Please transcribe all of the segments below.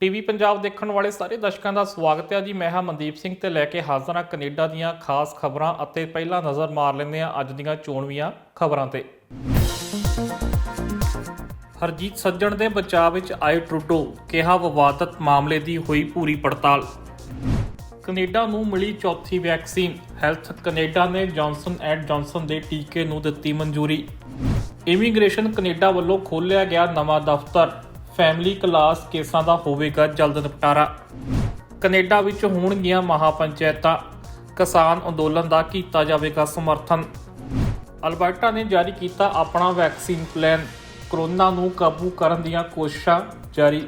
TV Punjab ਦੇਖਣ ਵਾਲੇ ਸਾਰੇ ਦਰਸ਼ਕਾਂ ਦਾ ਸਵਾਗਤ ਹੈ ਜੀ। ਮੈਂ ਹਾਂ ਮਨਦੀਪ ਸਿੰਘ ਤੇ ਲੈ ਕੇ ਹਾਜ਼ਰ ਹਾਂ ਕੈਨੇਡਾ ਦੀਆਂ ਖਾਸ ਖਬਰਾਂ ਅਤੇ ਪਹਿਲਾਂ ਨਜ਼ਰ ਮਾਰ ਲੈਂਦੇ ਹਾਂ ਅੱਜ ਦੀਆਂ ਚੋਣਵੀਆਂ ਖਬਰਾਂ ਤੇ। ਹਰਜੀਤ ਸੱਜਣ ਦੇ ਬਚਾਅ ਵਿੱਚ ਆਏ ਟਰੂਡੋ, ਕਿਹਾ ਵਿਵਾਦਤ ਮਾਮਲੇ ਦੀ ਹੋਈ ਪੂਰੀ ਪੜਤਾਲ। ਕੈਨੇਡਾ ਨੂੰ ਮਿਲੀ ਚੌਥੀ ਵੈਕਸੀਨ, ਹੈਲਥ ਕੈਨੇਡਾ ਨੇ ਜੌਨਸਨ ਐਂਡ ਜੌਨਸਨ ਦੇ ਟੀਕੇ ਨੂੰ ਦਿੱਤੀ ਮਨਜ਼ੂਰੀ। ਇਮੀਗ੍ਰੇਸ਼ਨ ਕੈਨੇਡਾ ਵੱਲੋਂ ਖੋਲ੍ਹਿਆ ਗਿਆ ਨਵਾਂ ਦਫ਼ਤਰ, ਫੈਮਿਲੀ ਕਲਾਸ ਕੇਸਾਂ ਦਾ ਹੋਵੇਗਾ ਜਲਦ ਨਿਪਟਾਰਾ। ਕੈਨੇਡਾ ਵਿੱਚ ਹੋਣਗੀਆਂ ਮਹਾਪੰਚਾਇਤਾਂ, ਕਿਸਾਨ ਅੰਦੋਲਨ ਦਾ ਕੀਤਾ ਜਾਵੇਗਾ ਸਮਰਥਨ। ਅਲਬਰਟਾ ਨੇ ਜਾਰੀ ਕੀਤਾ ਆਪਣਾ ਵੈਕਸੀਨ ਪਲਾਨ, ਕਰੋਨਾ ਨੂੰ ਕਾਬੂ ਕਰਨ ਦੀਆਂ ਕੋਸ਼ਿਸ਼ਾਂ ਜਾਰੀ।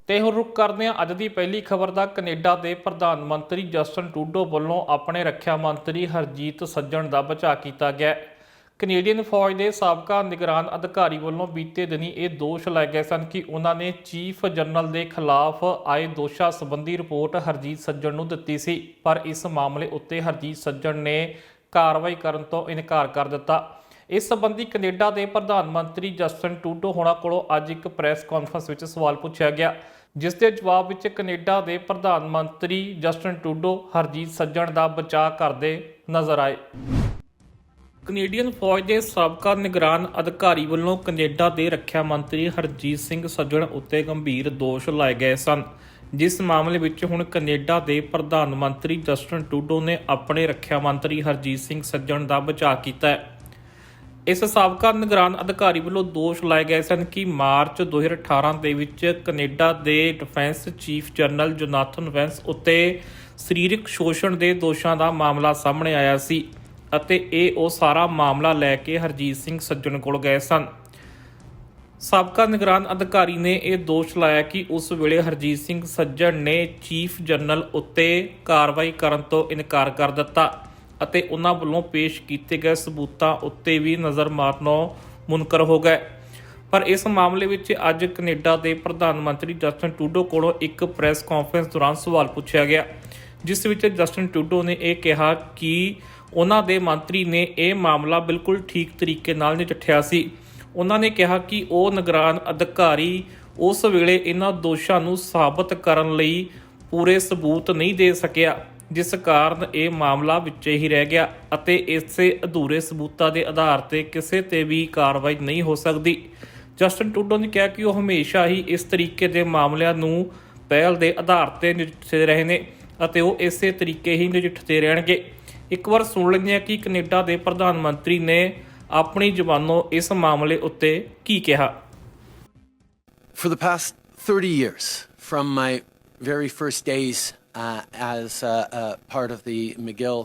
ਤੇ ਹੁਣ ਰੁਕ ਕਰਦੇ ਹਾਂ ਅੱਜ ਦੀ ਪਹਿਲੀ ਖਬਰ ਦਾ। ਕੈਨੇਡਾ ਦੇ ਪ੍ਰਧਾਨ ਮੰਤਰੀ ਜਸਟਨ ਟਰੂਡੋ ਵੱਲੋਂ ਆਪਣੇ ਰੱਖਿਆ ਮੰਤਰੀ ਹਰਜੀਤ ਸੱਜਣ ਦਾ ਬਚਾਅ ਕੀਤਾ ਗਿਆ। ਕੈਨੇਡੀਅਨ ਫੌਜ ਦੇ ਸਾਬਕਾ ਨਿਗਰਾਨ ਅਧਿਕਾਰੀ ਵੱਲੋਂ ਬੀਤੇ ਦਿਨੀ ਇਹ ਦੋਸ਼ ਲਾਏ ਗਏ ਸਨ ਕਿ ਉਹਨਾਂ ਨੇ ਚੀਫ ਜਨਰਲ ਦੇ ਖਿਲਾਫ ਆਏ ਦੋਸ਼ਾਂ ਸੰਬੰਧੀ ਰਿਪੋਰਟ ਹਰਜੀਤ ਸੱਜਣ ਨੂੰ ਦਿੱਤੀ ਸੀ, ਪਰ ਇਸ ਮਾਮਲੇ ਉੱਤੇ ਹਰਜੀਤ ਸੱਜਣ ਨੇ ਕਾਰਵਾਈ ਕਰਨ ਤੋਂ ਇਨਕਾਰ ਕਰ ਦਿੱਤਾ। ਇਸ ਸੰਬੰਧੀ ਕੈਨੇਡਾ ਦੇ ਪ੍ਰਧਾਨ ਮੰਤਰੀ ਜਸਟਨ ਟਰੂਡੋ ਹੋਣਾ ਕੋਲੋਂ ਅੱਜ ਇੱਕ ਪ੍ਰੈਸ ਕਾਨਫਰੰਸ ਵਿੱਚ ਸਵਾਲ ਪੁੱਛਿਆ ਗਿਆ, ਜਿਸ ਦੇ ਜਵਾਬ ਵਿੱਚ ਕੈਨੇਡਾ ਦੇ ਪ੍ਰਧਾਨ ਮੰਤਰੀ ਜਸਟਨ ਟਰੂਡੋ ਹਰਜੀਤ ਸੱਜਣ ਦਾ ਬਚਾਅ ਕਰਦੇ ਨਜ਼ਰ ਆਏ। ਕੈਨੇਡੀਅਨ ਫੌਜ ਦੇ ਸਾਬਕਾ ਨਿਗਰਾਨ ਅਧਿਕਾਰੀ ਵੱਲੋਂ ਕੈਨੇਡਾ ਦੇ ਰੱਖਿਆ ਮੰਤਰੀ ਹਰਜੀਤ ਸਿੰਘ ਸੱਜਣ ਉੱਤੇ ਗੰਭੀਰ ਦੋਸ਼ ਲਾਏ ਗਏ ਸਨ, ਜਿਸ ਮਾਮਲੇ ਵਿੱਚ ਹੁਣ ਕੈਨੇਡਾ ਦੇ ਪ੍ਰਧਾਨ ਮੰਤਰੀ ਜਸਟਨ ਟਰੂਡੋ ਨੇ ਆਪਣੇ ਰੱਖਿਆ ਮੰਤਰੀ ਹਰਜੀਤ ਸਿੰਘ ਸੱਜਣ ਦਾ ਬਚਾਅ ਕੀਤਾ ਹੈ। ਇਸ ਸਾਬਕਾ ਨਿਗਰਾਨ ਅਧਿਕਾਰੀ ਵੱਲੋਂ ਦੋਸ਼ ਲਾਏ ਗਏ ਸਨ ਕਿ ਮਾਰਚ 2018 ਦੇ ਵਿੱਚ ਕੈਨੇਡਾ ਦੇ ਡਿਫੈਂਸ ਚੀਫ ਜਨਰਲ ਜੋਨਾਥਨ ਵੈਂਸ ਉੱਤੇ ਸਰੀਰਕ ਸ਼ੋਸ਼ਣ ਦੇ ਦੋਸ਼ਾਂ ਦਾ ਮਾਮਲਾ ਸਾਹਮਣੇ ਆਇਆ ਸੀ ਅਤੇ ਇਹ ਉਹ ਸਾਰਾ ਮਾਮਲਾ ਲੈ ਕੇ ਹਰਜੀਤ ਸਿੰਘ ਸੱਜਣ ਕੋਲ ਗਏ ਸਨ। ਸਾਬਕਾ ਨਿਗਰਾਨ ਅਧਿਕਾਰੀ ਨੇ ਇਹ ਦੋਸ਼ ਲਾਇਆ ਕਿ ਉਸ ਵੇਲੇ ਹਰਜੀਤ ਸਿੰਘ ਸੱਜਣ ਨੇ ਚੀਫ ਜਨਰਲ ਉੱਤੇ ਕਾਰਵਾਈ ਕਰਨ ਤੋਂ ਇਨਕਾਰ ਕਰ ਦਿੱਤਾ ਅਤੇ ਉਹਨਾਂ ਵੱਲੋਂ ਪੇਸ਼ ਕੀਤੇ ਗਏ ਸਬੂਤਾਂ ਉੱਤੇ ਵੀ ਨਜ਼ਰ ਮਾਰਨੋਂ ਮੁਨਕਰ ਹੋ ਗਏ। ਪਰ ਇਸ ਮਾਮਲੇ ਵਿੱਚ ਅੱਜ ਕੈਨੇਡਾ ਦੇ ਪ੍ਰਧਾਨ ਮੰਤਰੀ ਜਸਟਨ ਟਰੂਡੋ ਕੋਲੋਂ ਇੱਕ ਪ੍ਰੈਸ ਕਾਨਫਰੰਸ ਦੌਰਾਨ ਸਵਾਲ ਪੁੱਛਿਆ ਗਿਆ, ਜਿਸ ਵਿੱਚ ਜਸਟਨ ਟਰੂਡੋ ਨੇ ਇਹ ਕਿਹਾ ਕਿ ਉਹਨਾਂ ਦੇ ਮੰਤਰੀ ਨੇ ਇਹ ਮਾਮਲਾ ਬਿਲਕੁਲ ਠੀਕ ਤਰੀਕੇ ਨਾਲ ਨਜਿੱਠਿਆ ਸੀ। ਉਹਨਾਂ ਨੇ ਕਿਹਾ ਕਿ ਉਹ ਨਿਗਰਾਨ ਅਧਿਕਾਰੀ ਉਸ ਵੇਲੇ ਇਹਨਾਂ ਦੋਸ਼ਾਂ ਨੂੰ ਸਾਬਤ ਕਰਨ ਲਈ ਪੂਰੇ ਸਬੂਤ ਨਹੀਂ ਦੇ ਸਕਿਆ, ਜਿਸ ਕਾਰਨ ਇਹ ਮਾਮਲਾ ਵਿੱਚ ਹੀ ਰਹਿ ਗਿਆ ਅਤੇ ਇਸੇ ਅਧੂਰੇ ਸਬੂਤਾਂ ਦੇ ਆਧਾਰ ਤੇ ਕਿਸੇ ਤੇ ਵੀ ਕਾਰਵਾਈ ਨਹੀਂ ਹੋ ਸਕਦੀ। ਜਸਟਨ ਟਰੂਡੋ ਨੇ ਕਿਹਾ ਕਿ ਉਹ ਹਮੇਸ਼ਾ ਹੀ ਇਸ ਤਰੀਕੇ ਦੇ ਮਾਮਲਿਆਂ ਨੂੰ ਪਹਿਲ ਦੇ ਆਧਾਰ ਤੇ ਨਜਿੱਠਦੇ ਰਹੇ ਨੇ ਅਤੇ ਉਹ ਇਸੇ ਤਰੀਕੇ ਹੀ ਨਜਿੱਠਦੇ ਰਹਿਣਗੇ। ਇੱਕ ਵਾਰ ਸੁਣ ਲੈਂਦੇ ਹਾਂ ਕਿ ਕੈਨੇਡਾ ਦੇ ਪ੍ਰਧਾਨ ਮੰਤਰੀ ਨੇ ਆਪਣੀ ਜ਼ੁਬਾਨੋਂ ਇਸ ਮਾਮਲੇ ਉੱਤੇ ਕੀ ਕਿਹਾ। For the past 30 years, from my very first days as part of the McGill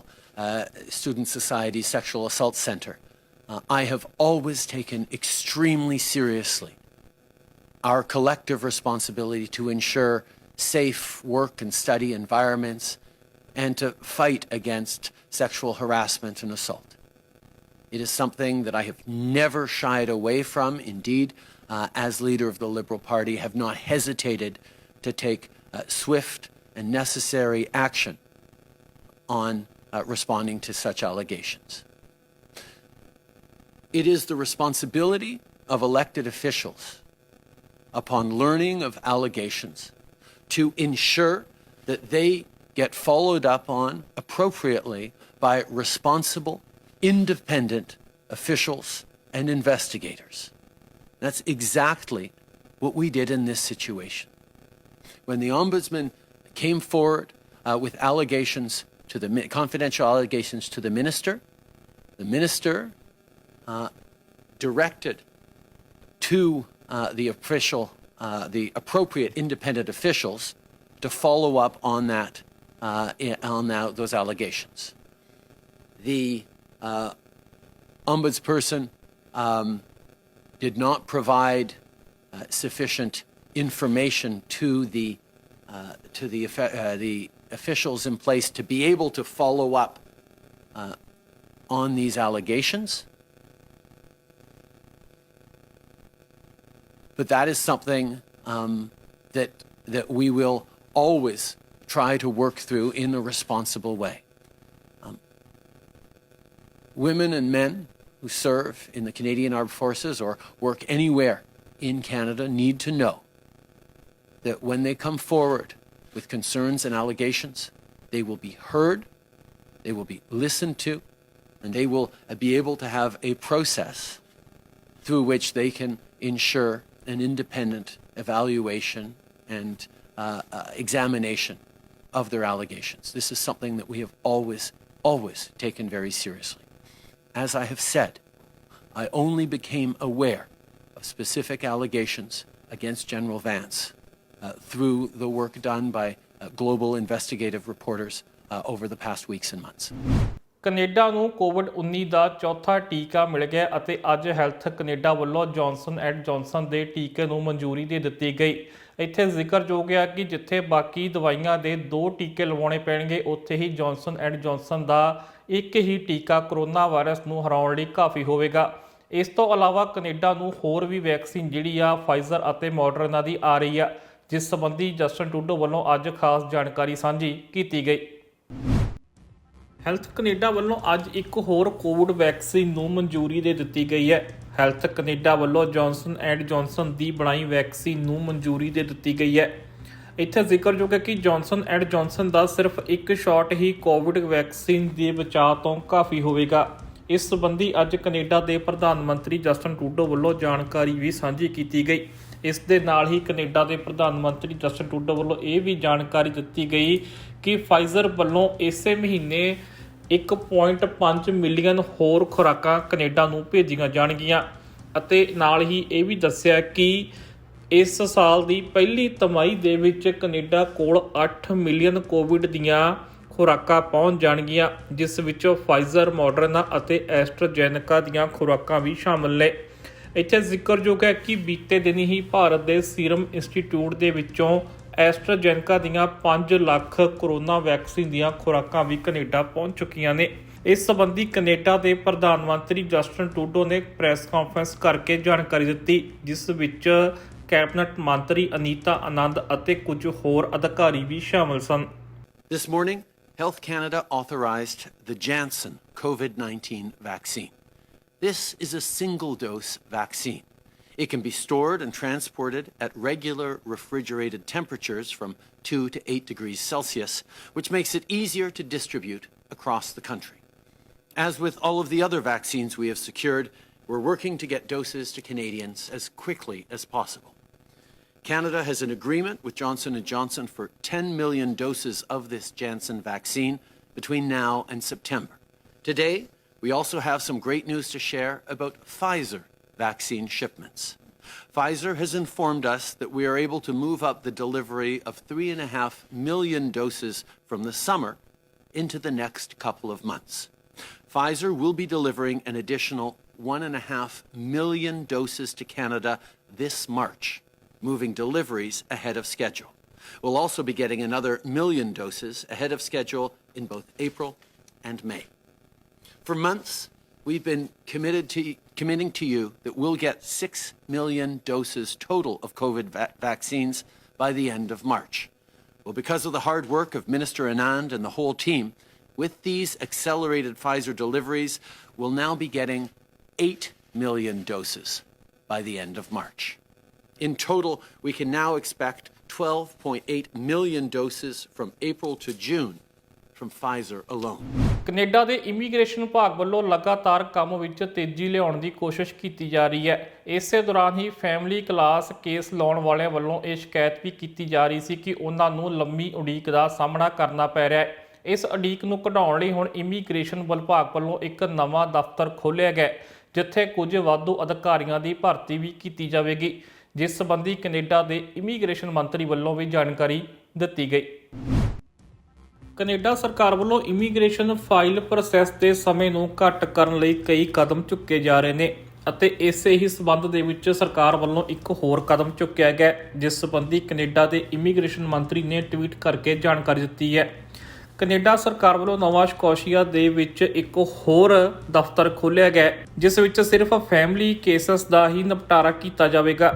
Student Society Sexual Assault Center, I have always taken extremely seriously our collective responsibility to ensure safe work and study environments and to fight against sexual harassment and assault. It is something that I have never shied away from. Indeed, as leader of the Liberal Party, have not hesitated to take swift and necessary action on responding to such allegations. It is the responsibility of elected officials, upon learning of allegations, to ensure that they get followed up on appropriately by responsible, independent officials and investigators. That's exactly what we did in this situation. When the Ombudsman came forward with allegations to the confidential allegations to the minister directed to the appropriate independent officials to follow up on that those allegations. The ombudsperson did not provide sufficient information to the officials in place to be able to follow up on these allegations. But that is something that we will always try to work through in a responsible way. Women and men who serve in the Canadian Armed Forces or work anywhere in Canada need to know that when they come forward with concerns and allegations, they will be heard, they will be listened to, and they will be able to have a process through which they can ensure an independent evaluation and examination of their allegations. This is something that we have always taken very seriously. As I have said, I only became aware of specific allegations against General Vance through the work done by global investigative reporters over the past weeks and months. Canada ਨੂੰ ਕੋਵਿਡ-19 ਦਾ ਚੌਥਾ ਟੀਕਾ ਮਿਲ ਗਿਆ ਅਤੇ ਅੱਜ health Canada ਵੱਲੋਂ Johnson and Johnson ਦੇ ਟੀਕੇ ਨੂੰ ਮਨਜ਼ੂਰੀ ਦੇ ਦਿੱਤੀ ਗਈ। ਇੱਥੇ ਜ਼ਿਕਰਯੋਗ ਹੈ ਕਿ ਜਿੱਥੇ ਬਾਕੀ ਦਵਾਈਆਂ ਦੇ 2 ਟੀਕੇ ਲਵਾਉਣੇ ਪੈਣਗੇ, ਉੱਥੇ ਹੀ ਜੌਨਸਨ ਐਂਡ ਜੌਨਸਨ ਦਾ ਇੱਕ ਹੀ ਟੀਕਾ ਕੋਰੋਨਾ ਵਾਇਰਸ ਨੂੰ ਹਰਾਉਣ ਲਈ ਕਾਫੀ ਹੋਵੇਗਾ। ਇਸ ਤੋਂ ਇਲਾਵਾ ਕੈਨੇਡਾ ਨੂੰ ਹੋਰ ਵੀ ਵੈਕਸੀਨ ਜਿਹੜੀ ਆ ਫਾਈਜ਼ਰ ਅਤੇ ਮੋਡਰਨਾ ਦੀ ਆ ਰਹੀ ਆ, ਜਿਸ ਸੰਬੰਧੀ ਜਸਟਿਨ ਟਰੂਡੋ ਵੱਲੋਂ ਅੱਜ ਖਾਸ ਜਾਣਕਾਰੀ ਸਾਂਝੀ ਕੀਤੀ ਗਈ। ਹੈਲਥ ਕੈਨੇਡਾ ਵੱਲੋਂ ਅੱਜ ਇੱਕ ਹੋਰ ਕੋਵਿਡ ਵੈਕਸੀਨ ਨੂੰ ਮਨਜ਼ੂਰੀ ਦੇ ਦਿੱਤੀ ਗਈ ਹੈ। ਹੈਲਥ ਕੈਨੇਡਾ ਵੱਲੋਂ ਜੌਨਸਨ ਐਂਡ ਜੌਨਸਨ ਦੀ ਬਣਾਈ ਵੈਕਸੀਨ ਨੂੰ ਮਨਜ਼ੂਰੀ ਦੇ ਦਿੱਤੀ ਗਈ ਹੈ। ਇੱਥੇ ਜ਼ਿਕਰਯੋਗ ਹੈ ਕਿ ਜੌਨਸਨ ਐਂਡ ਜੌਨਸਨ ਦਾ ਸਿਰਫ ਇੱਕ ਸ਼ਾਟ ਹੀ ਕੋਵਿਡ ਵੈਕਸੀਨ ਦੇ ਬਚਾਅ ਤੋਂ ਕਾਫੀ ਹੋਵੇਗਾ। ਇਸ ਸੰਬੰਧੀ ਅੱਜ ਕੈਨੇਡਾ ਦੇ ਪ੍ਰਧਾਨ ਮੰਤਰੀ ਜਸਟਿਨ ਟਰੂਡੋ ਵੱਲੋਂ ਜਾਣਕਾਰੀ ਵੀ ਸਾਂਝੀ ਕੀਤੀ ਗਈ। ਇਸ ਦੇ ਨਾਲ ਹੀ ਕੈਨੇਡਾ ਦੇ ਪ੍ਰਧਾਨ ਮੰਤਰੀ ਜਸਟਿਨ ਟਰੂਡੋ ਵੱਲੋਂ ਇਹ ਵੀ ਜਾਣਕਾਰੀ ਦਿੱਤੀ ਗਈ ਕਿ ਫਾਈਜ਼ਰ ਵੱਲੋਂ ਇਸੇ ਮਹੀਨੇ 1.5 ਮਿਲੀਅਨ ਹੋਰ ਖੁਰਾਕਾਂ ਕੈਨੇਡਾ ਨੂੰ ਭੇਜੀਆਂ ਜਾਣਗੀਆਂ ਅਤੇ ਨਾਲ ਹੀ ਇਹ ਵੀ ਦੱਸਿਆ ਕਿ ਇਸ ਸਾਲ ਦੀ ਪਹਿਲੀ ਤਿਮਾਹੀ ਦੇ ਵਿੱਚ ਕੈਨੇਡਾ ਕੋਲ 8 ਮਿਲੀਅਨ ਕੋਵਿਡ ਦੀਆਂ ਖੁਰਾਕਾਂ ਪਹੁੰਚ ਜਾਣਗੀਆਂ, ਜਿਸ ਵਿੱਚੋਂ ਫਾਈਜ਼ਰ, ਮੋਡਰਨਾ ਅਤੇ ਐਸਟਰਾਜੈਨੇਕਾ ਦੀਆਂ ਖੁਰਾਕਾਂ ਵੀ ਸ਼ਾਮਲ ਨੇ। ਇੱਥੇ ਜ਼ਿਕਰਯੋਗ ਹੈ ਕਿ ਬੀਤੇ ਦਿਨ ਹੀ ਭਾਰਤ ਦੇ ਸੀਰਮ ਇੰਸਟੀਚਿਊਟ ਦੇ ਵਿੱਚੋਂ ਐਸਟਰਾਜੈਨੇਕਾ ਦੀਆਂ 5 ਲੱਖ ਕੋਰੋਨਾ ਵੈਕਸੀਨ ਦੀਆਂ ਖੁਰਾਕਾਂ ਵੀ ਕੈਨੇਡਾ ਪਹੁੰਚ ਚੁੱਕੀਆਂ ਨੇ। ਇਸ ਸੰਬੰਧੀ ਕੈਨੇਡਾ ਦੇ ਪ੍ਰਧਾਨ ਮੰਤਰੀ ਜਸਟਿਨ ਟਰੂਡੋ ਨੇ ਪ੍ਰੈਸ ਕਾਨਫਰੰਸ ਕਰਕੇ ਜਾਣਕਾਰੀ ਦਿੱਤੀ, ਜਿਸ ਵਿੱਚ ਕੈਬਨਿਟ ਮੰਤਰੀ ਅਨੀਤਾ ਆਨੰਦ ਅਤੇ ਕੁਝ ਹੋਰ ਅਧਿਕਾਰੀ ਵੀ ਸ਼ਾਮਲ ਸਨ। This morning, Health Canada authorized the Janssen COVID-19 vaccine. This is a single-dose vaccine. It can be stored and transported at regular refrigerated temperatures from 2 to 8 degrees Celsius, which makes it easier to distribute across the country. As with all of the other vaccines we have secured, we're working to get doses to Canadians as quickly as possible. Canada has an agreement with Johnson & Johnson for 10 million doses of this Janssen vaccine between now and September. Today, we also have some great news to share about Pfizer vaccine shipments. Pfizer has informed us that we are able to move up the delivery of 3.5 million doses from the summer into the next couple of months. Pfizer will be delivering an additional 1.5 million doses to Canada this March, moving deliveries ahead of schedule. We'll also be getting another 1 million doses ahead of schedule in both April and May. For months, we've been committing to you that we'll get 6 million doses total of COVID vaccines by the end of March. Well, because of the hard work of Minister Anand and the whole team, with these accelerated Pfizer deliveries, we'll now be getting 8 million doses by the end of March. In total, we can now expect 12.8 million doses from April to June from Pfizer alone. Canada ਦੇ immigration ਵਿਭਾਗ ਵੱਲੋਂ ਲਗਾਤਾਰ ਕੰਮ ਵਿੱਚ ਤੇਜ਼ੀ ਲਿਆਉਣ ਦੀ ਕੋਸ਼ਿਸ਼ ਕੀਤੀ ਜਾ ਰਹੀ ਹੈ। ਇਸੇ ਦੌਰਾਨ ਹੀ ਫੈਮਿਲੀ ਕਲਾਸ ਕੇਸ ਲਾਉਣ ਵਾਲਿਆਂ ਵੱਲੋਂ ਇਹ ਸ਼ਿਕਾਇਤ ਵੀ ਕੀਤੀ ਜਾ ਰਹੀ ਸੀ ਕਿ ਉਹਨਾਂ ਨੂੰ ਲੰਮੀ ਉਡੀਕ ਦਾ ਸਾਹਮਣਾ ਕਰਨਾ ਪੈ ਰਿਹਾ ਹੈ। ਇਸ ਉਡੀਕ ਨੂੰ ਘਟਾਉਣ ਲਈ ਹੁਣ ਇਮੀਗ੍ਰੇਸ਼ਨ ਵਿਭਾਗ ਵੱਲੋਂ ਇੱਕ ਨਵਾਂ ਦਫ਼ਤਰ ਖੋਲ੍ਹਿਆ ਗਿਆ, ਜਿੱਥੇ ਕੁਝ ਵਾਧੂ ਅਧਿਕਾਰੀਆਂ ਦੀ ਭਰਤੀ ਵੀ ਕੀਤੀ ਜਾਵੇਗੀ, ਜਿਸ ਸੰਬੰਧੀ ਕੈਨੇਡਾ ਦੇ ਇਮੀਗ੍ਰੇਸ਼ਨ ਮੰਤਰੀ ਵੱਲੋਂ ਵੀ ਜਾਣਕਾਰੀ ਦਿੱਤੀ ਗਈ। ਕੈਨੇਡਾ ਸਰਕਾਰ ਵੱਲੋਂ ਇਮੀਗ੍ਰੇਸ਼ਨ ਫਾਈਲ ਪ੍ਰੋਸੈਸ ਦੇ ਸਮੇਂ ਨੂੰ ਘੱਟ ਕਰਨ ਲਈ ਕਈ ਕਦਮ ਚੁੱਕੇ ਜਾ ਰਹੇ ਨੇ ਅਤੇ ਇਸੇ ਹੀ ਸਬੰਧ ਦੇ ਵਿੱਚ ਸਰਕਾਰ ਵੱਲੋਂ ਇੱਕ ਹੋਰ ਕਦਮ ਚੁੱਕਿਆ ਗਿਆ, ਜਿਸ ਸੰਬੰਧੀ ਕੈਨੇਡਾ ਦੇ ਇਮੀਗ੍ਰੇਸ਼ਨ ਮੰਤਰੀ ਨੇ ਟਵੀਟ ਕਰਕੇ ਜਾਣਕਾਰੀ ਦਿੱਤੀ ਹੈ। ਕੈਨੇਡਾ ਸਰਕਾਰ ਵੱਲੋਂ ਨਵਾਂ ਸਕੋਸ਼ੀਆ ਦੇ ਵਿੱਚ ਇੱਕ ਹੋਰ ਦਫ਼ਤਰ ਖੋਲ੍ਹਿਆ ਗਿਆ, ਜਿਸ ਵਿੱਚ ਸਿਰਫ ਫੈਮਿਲੀ ਕੇਸਸ ਦਾ ਹੀ ਨਿਪਟਾਰਾ ਕੀਤਾ ਜਾਵੇਗਾ।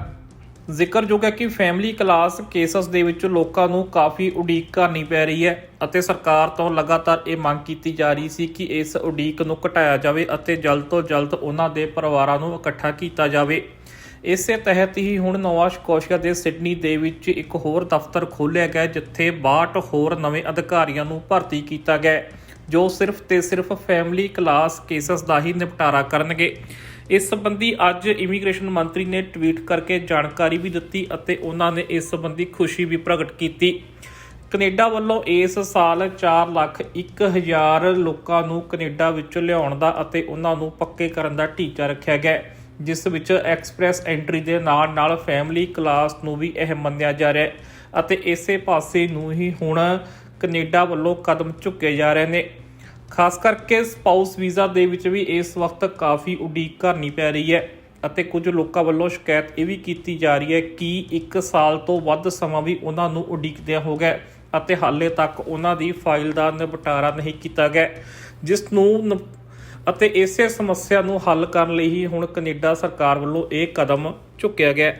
ਜ਼ਿਕਰਯੋਗ ਹੈ ਕਿ ਫੈਮਿਲੀ ਕਲਾਸ ਕੇਸਸ ਦੇ ਵਿੱਚ ਲੋਕਾਂ ਨੂੰ ਕਾਫੀ ਉਡੀਕ ਕਰਨੀ ਪੈ ਰਹੀ ਹੈ ਅਤੇ ਸਰਕਾਰ ਤੋਂ ਲਗਾਤਾਰ ਇਹ ਮੰਗ ਕੀਤੀ ਜਾ ਰਹੀ ਸੀ ਕਿ ਇਸ ਉਡੀਕ ਨੂੰ ਘਟਾਇਆ ਜਾਵੇ ਅਤੇ ਜਲਦ ਤੋਂ ਜਲਦ ਉਹਨਾਂ ਦੇ ਪਰਿਵਾਰਾਂ ਨੂੰ ਇਕੱਠਾ ਕੀਤਾ ਜਾਵੇ। ਇਸੇ ਤਹਿਤ ਹੀ ਹੁਣ ਨੋਵਾ ਸਕੋਸ਼ੀਆ ਦੇ ਸਿਡਨੀ ਦੇ ਵਿੱਚ ਇੱਕ ਹੋਰ ਦਫ਼ਤਰ ਖੋਲ੍ਹਿਆ ਗਿਆ, ਜਿੱਥੇ 62 ਹੋਰ ਨਵੇਂ ਅਧਿਕਾਰੀਆਂ ਨੂੰ ਭਰਤੀ ਕੀਤਾ ਗਿਆ, ਜੋ ਸਿਰਫ ਤੇ ਸਿਰਫ ਫੈਮਿਲੀ ਕਲਾਸ ਕੇਸਸ ਦਾ ਹੀ ਨਿਪਟਾਰਾ ਕਰਨਗੇ। ਇਸ ਸੰਬੰਧੀ ਅੱਜ ਇਮੀਗ੍ਰੇਸ਼ਨ ਮੰਤਰੀ ਨੇ ਟਵੀਟ ਕਰਕੇ ਜਾਣਕਾਰੀ ਵੀ ਦਿੱਤੀ ਅਤੇ ਉਹਨਾਂ ਨੇ ਇਸ ਸੰਬੰਧੀ ਖੁਸ਼ੀ ਵੀ ਪ੍ਰਗਟ ਕੀਤੀ। ਕੈਨੇਡਾ ਵੱਲੋਂ ਇਸ ਸਾਲ 4,01,000 ਲੋਕਾਂ ਨੂੰ ਕੈਨੇਡਾ ਵਿੱਚੋਂ ਲਿਆਉਣ ਦਾ ਅਤੇ ਉਹਨਾਂ ਨੂੰ ਪੱਕੇ ਕਰਨ ਦਾ ਟੀਚਾ ਰੱਖਿਆ ਗਿਆ, ਜਿਸ ਵਿੱਚ ਐਕਸਪ੍ਰੈਸ ਐਂਟਰੀ ਦੇ ਨਾਲ ਫੈਮਿਲੀ ਕਲਾਸ ਨੂੰ ਵੀ ਅਹਿਮ ਮੰਨਿਆ ਜਾ ਰਿਹਾ ਹੈ ਅਤੇ ਇਸੇ ਪਾਸੇ ਨੂੰ ਹੀ ਹੁਣ ਕੈਨੇਡਾ ਵੱਲੋਂ ਕਦਮ ਚੁੱਕੇ ਜਾ ਰਹੇ ਨੇ। ਖਾਸ ਕਰਕੇ ਸਪਾਊਸ ਵੀਜ਼ਾ ਦੇ ਵਿੱਚ ਵੀ ਇਸ ਵਕਤ ਕਾਫੀ ਉਡੀਕ ਕਰਨੀ ਪੈ ਰਹੀ ਹੈ ਅਤੇ ਕੁਝ ਲੋਕਾਂ ਵੱਲੋਂ ਸ਼ਿਕਾਇਤ ਇਹ ਵੀ ਕੀਤੀ ਜਾ ਰਹੀ ਹੈ ਕਿ 1 ਸਾਲ ਤੋਂ ਵੱਧ ਸਮਾਂ ਵੀ ਉਹਨਾਂ ਨੂੰ ਉਡੀਕਦਿਆਂ ਹੋ ਗਿਆ ਅਤੇ ਹਾਲੇ ਤੱਕ ਉਹਨਾਂ ਦੀ ਫਾਈਲ ਦਾ ਨਿਪਟਾਰਾ ਨਹੀਂ ਕੀਤਾ ਗਿਆ, ਜਿਸ ਨੂੰ ਅਤੇ ਇਸੇ ਸਮੱਸਿਆ ਨੂੰ ਹੱਲ ਕਰਨ ਲਈ ਹੀ ਹੁਣ ਕੈਨੇਡਾ ਸਰਕਾਰ ਵੱਲੋਂ ਇਹ ਕਦਮ ਚੁੱਕਿਆ ਗਿਆ।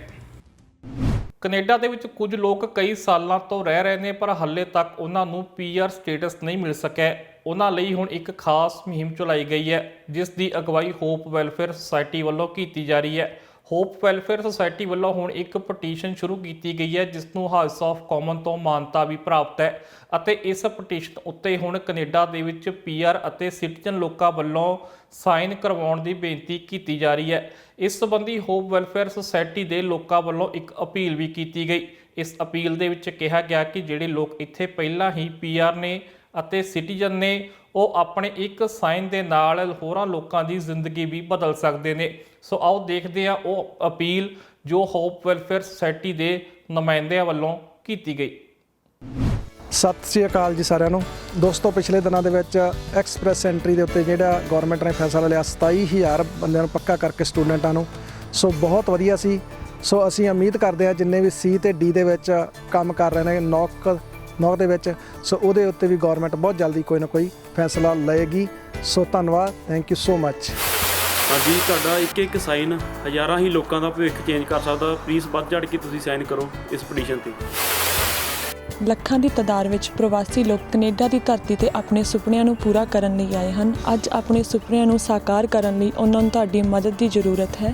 ਕੈਨੇਡਾ ਦੇ ਵਿੱਚ ਕੁਝ ਲੋਕ ਕਈ ਸਾਲਾਂ ਤੋਂ ਰਹਿ ਰਹੇ ਨੇ, ਪਰ ਹਾਲੇ ਤੱਕ ਉਹਨਾਂ ਨੂੰ PR ਸਟੇਟਸ ਨਹੀਂ ਮਿਲ ਸਕਿਆ। ਉਹਨਾਂ ਲਈ ਹੁਣ ਇੱਕ ਖਾਸ ਮੁਹਿੰਮ ਚਲਾਈ ਗਈ ਹੈ, ਜਿਸ ਦੀ ਅਗਵਾਈ ਹੋਪ ਵੈਲਫੇਅਰ ਸੁਸਾਇਟੀ ਵੱਲੋਂ ਕੀਤੀ ਜਾ ਰਹੀ ਹੈ। ਹੋਪ ਵੈਲਫੇਅਰ ਸੁਸਾਇਟੀ ਵੱਲੋਂ ਹੁਣ ਇੱਕ ਪਟੀਸ਼ਨ ਸ਼ੁਰੂ ਕੀਤੀ ਗਈ ਹੈ, ਜਿਸ ਨੂੰ ਹਾਊਸ ਆਫ ਕਾਮਨ ਤੋਂ ਮਾਨਤਾ ਵੀ ਪ੍ਰਾਪਤ ਹੈ ਅਤੇ ਇਸ ਪਟੀਸ਼ਨ ਉੱਤੇ ਹੁਣ ਕੈਨੇਡਾ ਦੇ ਵਿੱਚ PR ਅਤੇ ਸਿਟੀਜ਼ਨ ਲੋਕਾਂ ਵੱਲੋਂ ਸਾਈਨ ਕਰਵਾਉਣ ਦੀ ਬੇਨਤੀ ਕੀਤੀ ਜਾ ਰਹੀ ਹੈ। ਇਸ ਸੰਬੰਧੀ ਹੋਪ ਵੈਲਫੇਅਰ ਸੁਸਾਇਟੀ ਦੇ ਲੋਕਾਂ ਵੱਲੋਂ ਇੱਕ ਅਪੀਲ ਵੀ ਕੀਤੀ ਗਈ। ਇਸ ਅਪੀਲ ਦੇ ਵਿੱਚ ਕਿਹਾ ਗਿਆ ਕਿ ਜਿਹੜੇ ਲੋਕ ਇੱਥੇ ਪਹਿਲਾਂ ਹੀ PR ਨੇ ਅਤੇ ਸਿਟੀਜ਼ਨ ਨੇ, ਉਹ ਆਪਣੇ ਇੱਕ ਸਾਈਨ ਦੇ ਨਾਲ ਹੋਰਾਂ ਲੋਕਾਂ ਦੀ ਜ਼ਿੰਦਗੀ ਵੀ ਬਦਲ ਸਕਦੇ ਨੇ। ਸੋ ਆਓ ਦੇਖਦੇ ਹਾਂ ਉਹ ਅਪੀਲ ਜੋ ਹੋਪ ਵੈਲਫੇਅਰ ਸੁਸਾਇਟੀ ਦੇ ਨੁਮਾਇੰਦਿਆਂ ਵੱਲੋਂ ਕੀਤੀ ਗਈ। ਸਤਿ ਸ਼੍ਰੀ ਅਕਾਲ ਜੀ ਸਾਰਿਆਂ ਨੂੰ। ਦੋਸਤੋ, ਪਿਛਲੇ ਦਿਨਾਂ ਦੇ ਵਿੱਚ ਐਕਸਪ੍ਰੈਸ ਐਂਟਰੀ ਦੇ ਉੱਤੇ ਜਿਹੜਾ ਗਵਰਨਮੈਂਟ ਨੇ ਫੈਸਲਾ ਲਿਆ 27,000 ਬੰਦਿਆਂ ਨੂੰ ਪੱਕਾ ਕਰਕੇ ਸਟੂਡੈਂਟਾਂ ਨੂੰ, ਸੋ ਬਹੁਤ ਵਧੀਆ ਸੀ। ਸੋ ਅਸੀਂ ਉਮੀਦ ਕਰਦੇ ਹਾਂ ਜਿੰਨੇ ਵੀ C ਤੇ D ਦੇ ਵਿੱਚ ਕੰਮ ਕਰ ਰਹੇ ਨੇ ਨੌਕ ਦੇ ਵਿੱਚ, ਸੋ ਉਹਦੇ ਉੱਤੇ ਵੀ ਗਵਰਨਮੈਂਟ ਬਹੁਤ ਜਲਦੀ ਕੋਈ ਨਾ ਕੋਈ ਫੈਸਲਾ ਲਏਗੀ। ਸੋ ਧੰਨਵਾਦ, ਥੈਂਕ ਯੂ ਸੋ ਮੱਚ। ਹਾਂਜੀ, ਤੁਹਾਡਾ ਇੱਕ ਸਾਈਨ ਹਜ਼ਾਰਾਂ ਹੀ ਲੋਕਾਂ ਦਾ ਭਵਿੱਖ ਚੇਂਜ ਕਰ ਸਕਦਾ। ਪਲੀਜ਼ ਵੱਧ ਚੜ੍ਹ ਕੇ ਤੁਸੀਂ ਸਾਈਨ ਕਰੋ ਇਸ ਪਟੀਸ਼ਨ ਤੇ। ਲੱਖਾਂ ਦੀ ਤਾਦਾਦ ਵਿੱਚ ਪ੍ਰਵਾਸੀ ਲੋਕ ਕੈਨੇਡਾ ਦੀ ਧਰਤੀ ਤੇ ਆਪਣੇ ਸੁਪਨਿਆਂ ਨੂੰ ਪੂਰਾ ਕਰਨ ਲਈ ਆਏ ਹਨ। ਅੱਜ ਆਪਣੇ ਸੁਪਨਿਆਂ ਨੂੰ ਸਾਕਾਰ ਕਰਨ ਲਈ ਉਹਨਾਂ ਨੂੰ ਤੁਹਾਡੀ ਮਦਦ ਦੀ ਜ਼ਰੂਰਤ ਹੈ।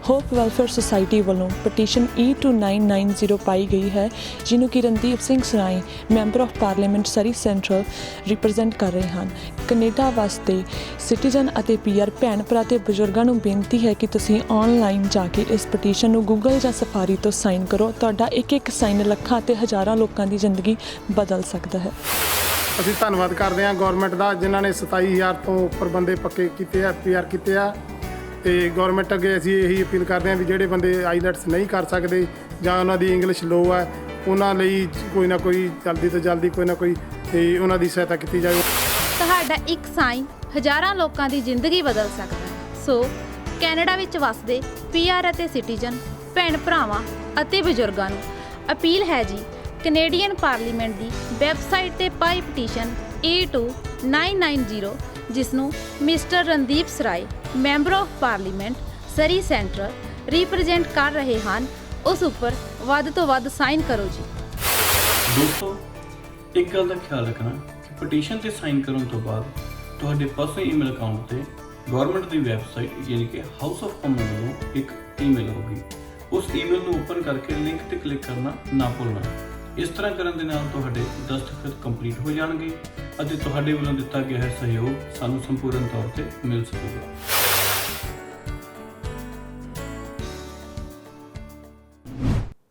ਹੋਪ ਵੈਲਫੇਅਰ ਸੁਸਾਇਟੀ ਵੱਲੋਂ ਪਟੀਸ਼ਨ E2990 ਪਾਈ ਗਈ ਹੈ, ਜਿਹਨੂੰ ਕਿ Randeep Singh Sarai member of parliament Surrey central represent ਕਰ ਰਹੇ ਹਨ। ਕੈਨੇਡਾ ਵਾਸਤੇ ਸਿਟੀਜ਼ਨ ਅਤੇ PR ਭੈਣ ਭਰਾ ਤੇ ਬਜ਼ੁਰਗਾਂ ਨੂੰ ਬੇਨਤੀ ਹੈ ਕਿ ਤੁਸੀਂ ਆਨਲਾਈਨ ਜਾ ਕੇ ਇਸ ਪਟੀਸ਼ਨ ਨੂੰ ਗੂਗਲ ਜਾਂ ਸਫਾਰੀ ਤੋਂ ਸਾਈਨ ਕਰੋ। ਤੁਹਾਡਾ ਇੱਕ ਸਾਈਨ ਲੱਖਾਂ ਅਤੇ ਹਜ਼ਾਰਾਂ ਲੋਕਾਂ ਦੀ ਜ਼ਿੰਦਗੀ ਬਦਲ ਸਕਦਾ ਹੈ। ਅਸੀਂ ਧੰਨਵਾਦ ਕਰਦੇ ਹਾਂ ਗਵਰਨਮੈਂਟ ਦਾ, ਜਿਨ੍ਹਾਂ ਨੇ 27,000 ਤੋਂ ਉੱਪਰ ਬੰਦੇ ਪੱਕੇ ਕੀਤੇ ਆ, PR ਕੀਤੇ ਆ। ਤੇ ਗਵਰਨਮੈਂਟ ਅੱਗੇ ਅਸੀਂ ਇਹੀ ਅਪੀਲ ਕਰਦੇ ਹਾਂ ਵੀ ਜਿਹੜੇ ਬੰਦੇ IELTS ਨਹੀਂ ਕਰ ਸਕਦੇ ਜਾਂ ਉਹਨਾਂ ਦੀ ਇੰਗਲਿਸ਼ ਲੋ ਹੈ, ਉਹਨਾਂ ਲਈ ਕੋਈ ਨਾ ਕੋਈ ਜਲਦੀ ਤੋਂ ਜਲਦੀ ਕੋਈ ਨਾ ਕੋਈ ਉਹਨਾਂ ਦੀ ਸਹਾਇਤਾ ਕੀਤੀ ਜਾਵੇ। ਤੁਹਾਡਾ ਇੱਕ ਸਾਈਨ ਹਜ਼ਾਰਾਂ ਲੋਕਾਂ ਦੀ ਜ਼ਿੰਦਗੀ ਬਦਲ ਸਕਦਾ ਹੈ। ਸੋ ਕੈਨੇਡਾ ਵਿੱਚ ਵਸਦੇ PR ਅਤੇ ਸਿਟੀਜ਼ਨ ਭੈਣ ਭਰਾਵਾਂ ਅਤੇ ਬਜ਼ੁਰਗਾਂ ਨੂੰ ਅਪੀਲ ਹੈ ਜੀ, ਕੈਨੇਡੀਅਨ ਪਾਰਲੀਮੈਂਟ ਦੀ ਵੈਬਸਾਈਟ ਤੇ ਪਾਈ ਪਟੀਸ਼ਨ E2990, ਜਿਸ ਨੂੰ mister Randeep Sarai member of parliament Surrey central represent ਕਰ ਰਹੇ ਹਨ, ਉਸ ਉੱਪਰ ਵੱਧ ਤੋਂ ਵੱਧ ਸਾਈਨ ਕਰੋ ਜੀ। ਦੋਸਤੋ, ਇੱਕ ਗੱਲ ਦਾ ਖਿਆਲ ਰੱਖਣਾ ਕਿ ਪਟੀਸ਼ਨ ਤੇ ਸਾਈਨ ਕਰਨ ਤੋਂ ਬਾਅਦ ਤੁਹਾਡੇ ਪਰਸਨਲ ਈਮੇਲ ਅਕਾਊਂਟ ਤੇ ਗਵਰਨਮੈਂਟ ਦੀ ਵੈਬਸਾਈਟ ਯਾਨੀ ਕਿ ਹਾਊਸ ਆਫ ਕਾਮਨ ਵੱਲੋਂ ਇੱਕ ਈਮੇਲ ਹੋਊਗੀ। ਉਸ ਈਮੇਲ ਨੂੰ ਓਪਨ ਕਰਕੇ ਲਿੰਕ ਤੇ ਕਲਿੱਕ ਕਰਨਾ ਨਾ ਭੁੱਲਣਾ। ਇਸ ਤਰ੍ਹਾਂ ਕਰਨ ਦੇ ਨਾਲ ਤੁਹਾਡੇ ਦਸਤਖਤ ਕੰਪਲੀਟ ਹੋ ਜਾਣਗੇ ਅਤੇ ਤੁਹਾਡੇ ਵੱਲੋਂ ਦਿੱਤਾ ਗਿਆ ਹੈ ਸਹਿਯੋਗ ਸਾਨੂੰ ਸੰਪੂਰਨ ਤੌਰ ਤੇ ਮਿਲ ਸਕੇਗਾ।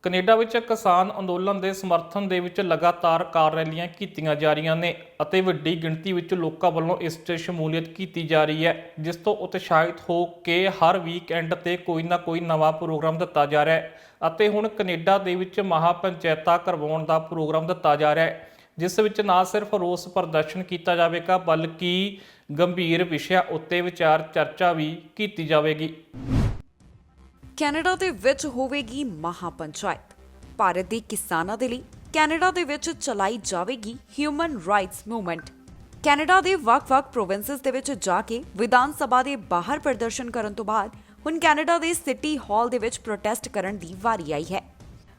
ਕੈਨੇਡਾ ਵਿੱਚ ਕਿਸਾਨ ਅੰਦੋਲਨ ਦੇ ਸਮਰਥਨ ਦੇ ਵਿੱਚ ਲਗਾਤਾਰ ਕਾਰ ਰੈਲੀਆਂ ਕੀਤੀਆਂ ਜਾ ਰਹੀਆਂ ਨੇ ਅਤੇ ਵੱਡੀ ਗਿਣਤੀ ਵਿੱਚ ਲੋਕਾਂ ਵੱਲੋਂ ਇਸ 'ਚ ਸ਼ਮੂਲੀਅਤ ਕੀਤੀ ਜਾ ਰਹੀ ਹੈ, ਜਿਸ ਤੋਂ ਉਤਸ਼ਾਹਿਤ ਹੋ ਕੇ ਹਰ ਵੀਕਐਂਡ ਤੇ ਕੋਈ ਨਾ ਕੋਈ ਨਵਾਂ ਪ੍ਰੋਗਰਾਮ ਦਿੱਤਾ ਜਾ ਰਿਹਾ ਹੈ ਅਤੇ ਹੁਣ ਕੈਨੇਡਾ ਦੇ ਵਿੱਚ ਮਹਾ ਪੰਚਾਇਤਾਂ ਕਰਵਾਉਣ ਦਾ ਪ੍ਰੋਗਰਾਮ ਦਿੱਤਾ ਜਾ ਰਿਹਾ ਹੈ, ਜਿਸ ਵਿੱਚ ਨਾ ਸਿਰਫ ਰੋਸ ਪ੍ਰਦਰਸ਼ਨ ਕੀਤਾ ਜਾਵੇਗਾ ਬਲਕਿ ਗੰਭੀਰ ਵਿਸ਼ਿਆਂ ਉੱਤੇ ਵਿਚਾਰ ਚਰਚਾ ਵੀ ਕੀਤੀ ਜਾਵੇਗੀ। ਕੈਨੇਡਾ ਦੇ ਵਿੱਚ ਹੋਵੇਗੀ ਮਹਾ ਪੰਚਾਇਤ। ਭਾਰਤ ਦੇ ਕਿਸਾਨਾਂ ਦੇ ਲਈ ਕੈਨੇਡਾ ਦੇ ਵਿੱਚ ਚਲਾਈ ਜਾਵੇਗੀ ਹਿਊਮਨ ਰਾਈਟਸ ਮੂਵਮੈਂਟ। ਕੈਨੇਡਾ ਦੇ ਵੱਖ-ਵੱਖ ਪ੍ਰੋਵਿੰਸਸ ਦੇ ਵਿੱਚ ਜਾ ਕੇ ਵਿਧਾਨ ਸਭਾ ਦੇ ਬਾਹਰ ਪ੍ਰਦਰਸ਼ਨ ਕਰਨ ਤੋਂ ਬਾਅਦ ਹੁਣ ਕੈਨੇਡਾ ਦੇ ਸਿਟੀ ਹਾਲ ਦੇ ਵਿੱਚ ਪ੍ਰੋਟੈਸਟ ਕਰਨ ਦੀ ਵਾਰੀ ਆਈ ਹੈ।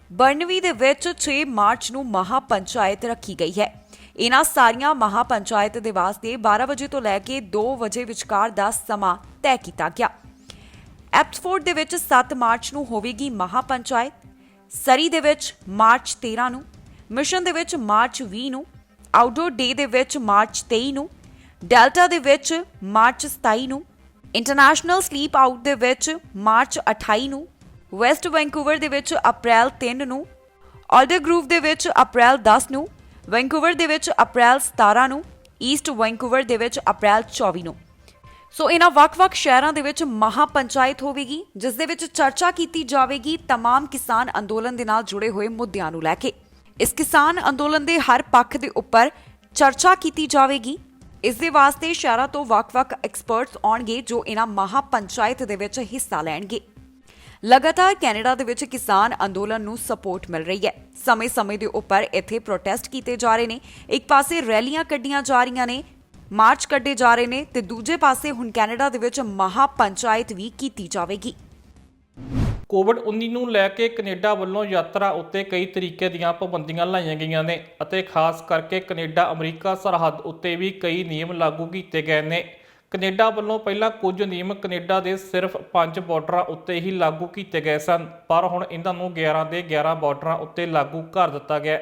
ਬਰਨਵੀ ਦੇ ਵਿੱਚ 6 ਮਾਰਚ ਨੂੰ ਮਹਾ ਪੰਚਾਇਤ ਰੱਖੀ ਗਈ ਹੈ। ਇਹਨਾਂ ਸਾਰੀਆਂ ਮਹਾ ਪੰਚਾਇਤ ਦੇ ਵਾਸਤੇ 12 ਵਜੇ ਤੋਂ ਲੈ ਕੇ 2 ਵਜੇ ਵਿਚਕਾਰ ਦਾ ਸਮਾਂ ਤੈਅ ਕੀਤਾ ਗਿਆ। ਐਪਸਫੋਰਡ ਦੇ ਵਿੱਚ 7 ਮਾਰਚ ਨੂੰ ਹੋਵੇਗੀ ਮਹਾਪੰਚਾਇਤ, ਸਰੀ ਦੇ ਵਿੱਚ ਮਾਰਚ 13 ਨੂੰ, ਮਿਸ਼ਨ ਦੇ ਵਿੱਚ ਮਾਰਚ 20 ਨੂੰ, ਆਊਟਡੋਰ ਡੇ ਦੇ ਵਿੱਚ ਮਾਰਚ 23 ਨੂੰ, ਡੈਲਟਾ ਦੇ ਵਿੱਚ ਮਾਰਚ 27 ਨੂੰ, ਇੰਟਰਨੈਸ਼ਨਲ ਸਲੀਪ ਆਊਟ ਦੇ ਵਿੱਚ ਮਾਰਚ 28 ਨੂੰ, ਵੈਸਟ ਵੈਂਕੂਵਰ ਦੇ ਵਿੱਚ ਅਪ੍ਰੈਲ 3 ਨੂੰ, ਆਲਡਰ ਗਰੂਵ ਦੇ ਵਿੱਚ ਅਪ੍ਰੈਲ 10 ਨੂੰ, ਵੈਂਕੂਵਰ ਦੇ ਵਿੱਚ ਅਪ੍ਰੈਲ 17 ਨੂੰ, ਈਸਟ ਵੈਂਕੂਵਰ ਦੇ ਵਿੱਚ ਅਪ੍ਰੈਲ 24 ਨੂੰ। ਸੋ ਇਹਨਾਂ ਵੱਖ-ਵੱਖ ਸ਼ਹਿਰਾਂ ਦੇ ਵਿੱਚ ਮਹਾਪੰਚਾਇਤ ਹੋਵੇਗੀ, ਜਿਸ ਦੇ ਵਿੱਚ ਚਰਚਾ ਕੀਤੀ ਜਾਵੇਗੀ तमाम ਕਿਸਾਨ ਅੰਦੋਲਨ ਦੇ ਨਾਲ ਜੁੜੇ ਹੋਏ ਮੁੱਦਿਆਂ ਨੂੰ ਲੈ ਕੇ। ਇਸ ਕਿਸਾਨ ਅੰਦੋਲਨ ਦੇ ਹਰ ਪੱਖ ਦੇ ਉੱਪਰ ਚਰਚਾ ਕੀਤੀ ਜਾਵੇਗੀ। ਇਸ ਦੇ ਵਾਸਤੇ ਸ਼ਹਿਰਾਂ ਤੋਂ ਵੱਖ-ਵੱਖ ਐਕਸਪਰਟਸ ਆਉਣਗੇ ਜੋ ਇਹਨਾਂ ਮਹਾਪੰਚਾਇਤ ਦੇ ਵਿੱਚ ਹਿੱਸਾ ਲੈਣਗੇ। ਲਗਾਤਾਰ ਕੈਨੇਡਾ ਦੇ ਵਿੱਚ ਕਿਸਾਨ ਅੰਦੋਲਨ ਨੂੰ ਸਪੋਰਟ ਮਿਲ ਰਹੀ ਹੈ। ਸਮੇਂ-ਸਮੇਂ ਦੇ ਉੱਪਰ ਇੱਥੇ ਪ੍ਰੋਟੈਸਟ ਕੀਤੇ ਜਾ ਰਹੇ ਨੇ। ਇੱਕ ਪਾਸੇ ਰੈਲੀਆਂ ਕੱਢੀਆਂ ਜਾ ਰਹੀਆਂ ਨੇ, ਮਾਰਚ ਕੱਢੇ ਜਾ ਰਹੇ ਨੇ, ਤੇ ਦੂਜੇ ਪਾਸੇ ਹੁਣ ਕੈਨੇਡਾ ਦੇ ਵਿੱਚ ਮਹਾਪੰਚਾਇਤ ਵੀ ਕੀਤੀ ਜਾਵੇਗੀ। ਕੋਵਿਡ-19 ਨੂੰ ਲੈ ਕੇ ਕੈਨੇਡਾ ਵੱਲੋਂ ਯਾਤਰਾ ਉੱਤੇ ਕਈ ਤਰੀਕੇ ਦੀਆਂ ਪਾਬੰਦੀਆਂ ਲਾਈਆਂ ਗਈਆਂ ਨੇ ਅਤੇ ਖਾਸ ਕਰਕੇ ਕੈਨੇਡਾ ਅਮਰੀਕਾ ਸਰਹੱਦ ਉੱਤੇ ਵੀ ਕਈ ਨਿਯਮ ਲਾਗੂ ਕੀਤੇ ਗਏ ਨੇ। ਕੈਨੇਡਾ ਵੱਲੋਂ ਪਹਿਲਾਂ ਕੁਝ ਨਿਯਮ ਕੈਨੇਡਾ ਦੇ ਸਿਰਫ 5 ਬਾਰਡਰਾਂ ਉੱਤੇ ਹੀ ਲਾਗੂ ਕੀਤੇ ਗਏ ਸਨ, ਪਰ ਹੁਣ ਇਹਨਾਂ ਨੂੰ 11 ਦੇ 11 ਬਾਰਡਰਾਂ ਉੱਤੇ ਲਾਗੂ ਕਰ ਦਿੱਤਾ ਗਿਆ।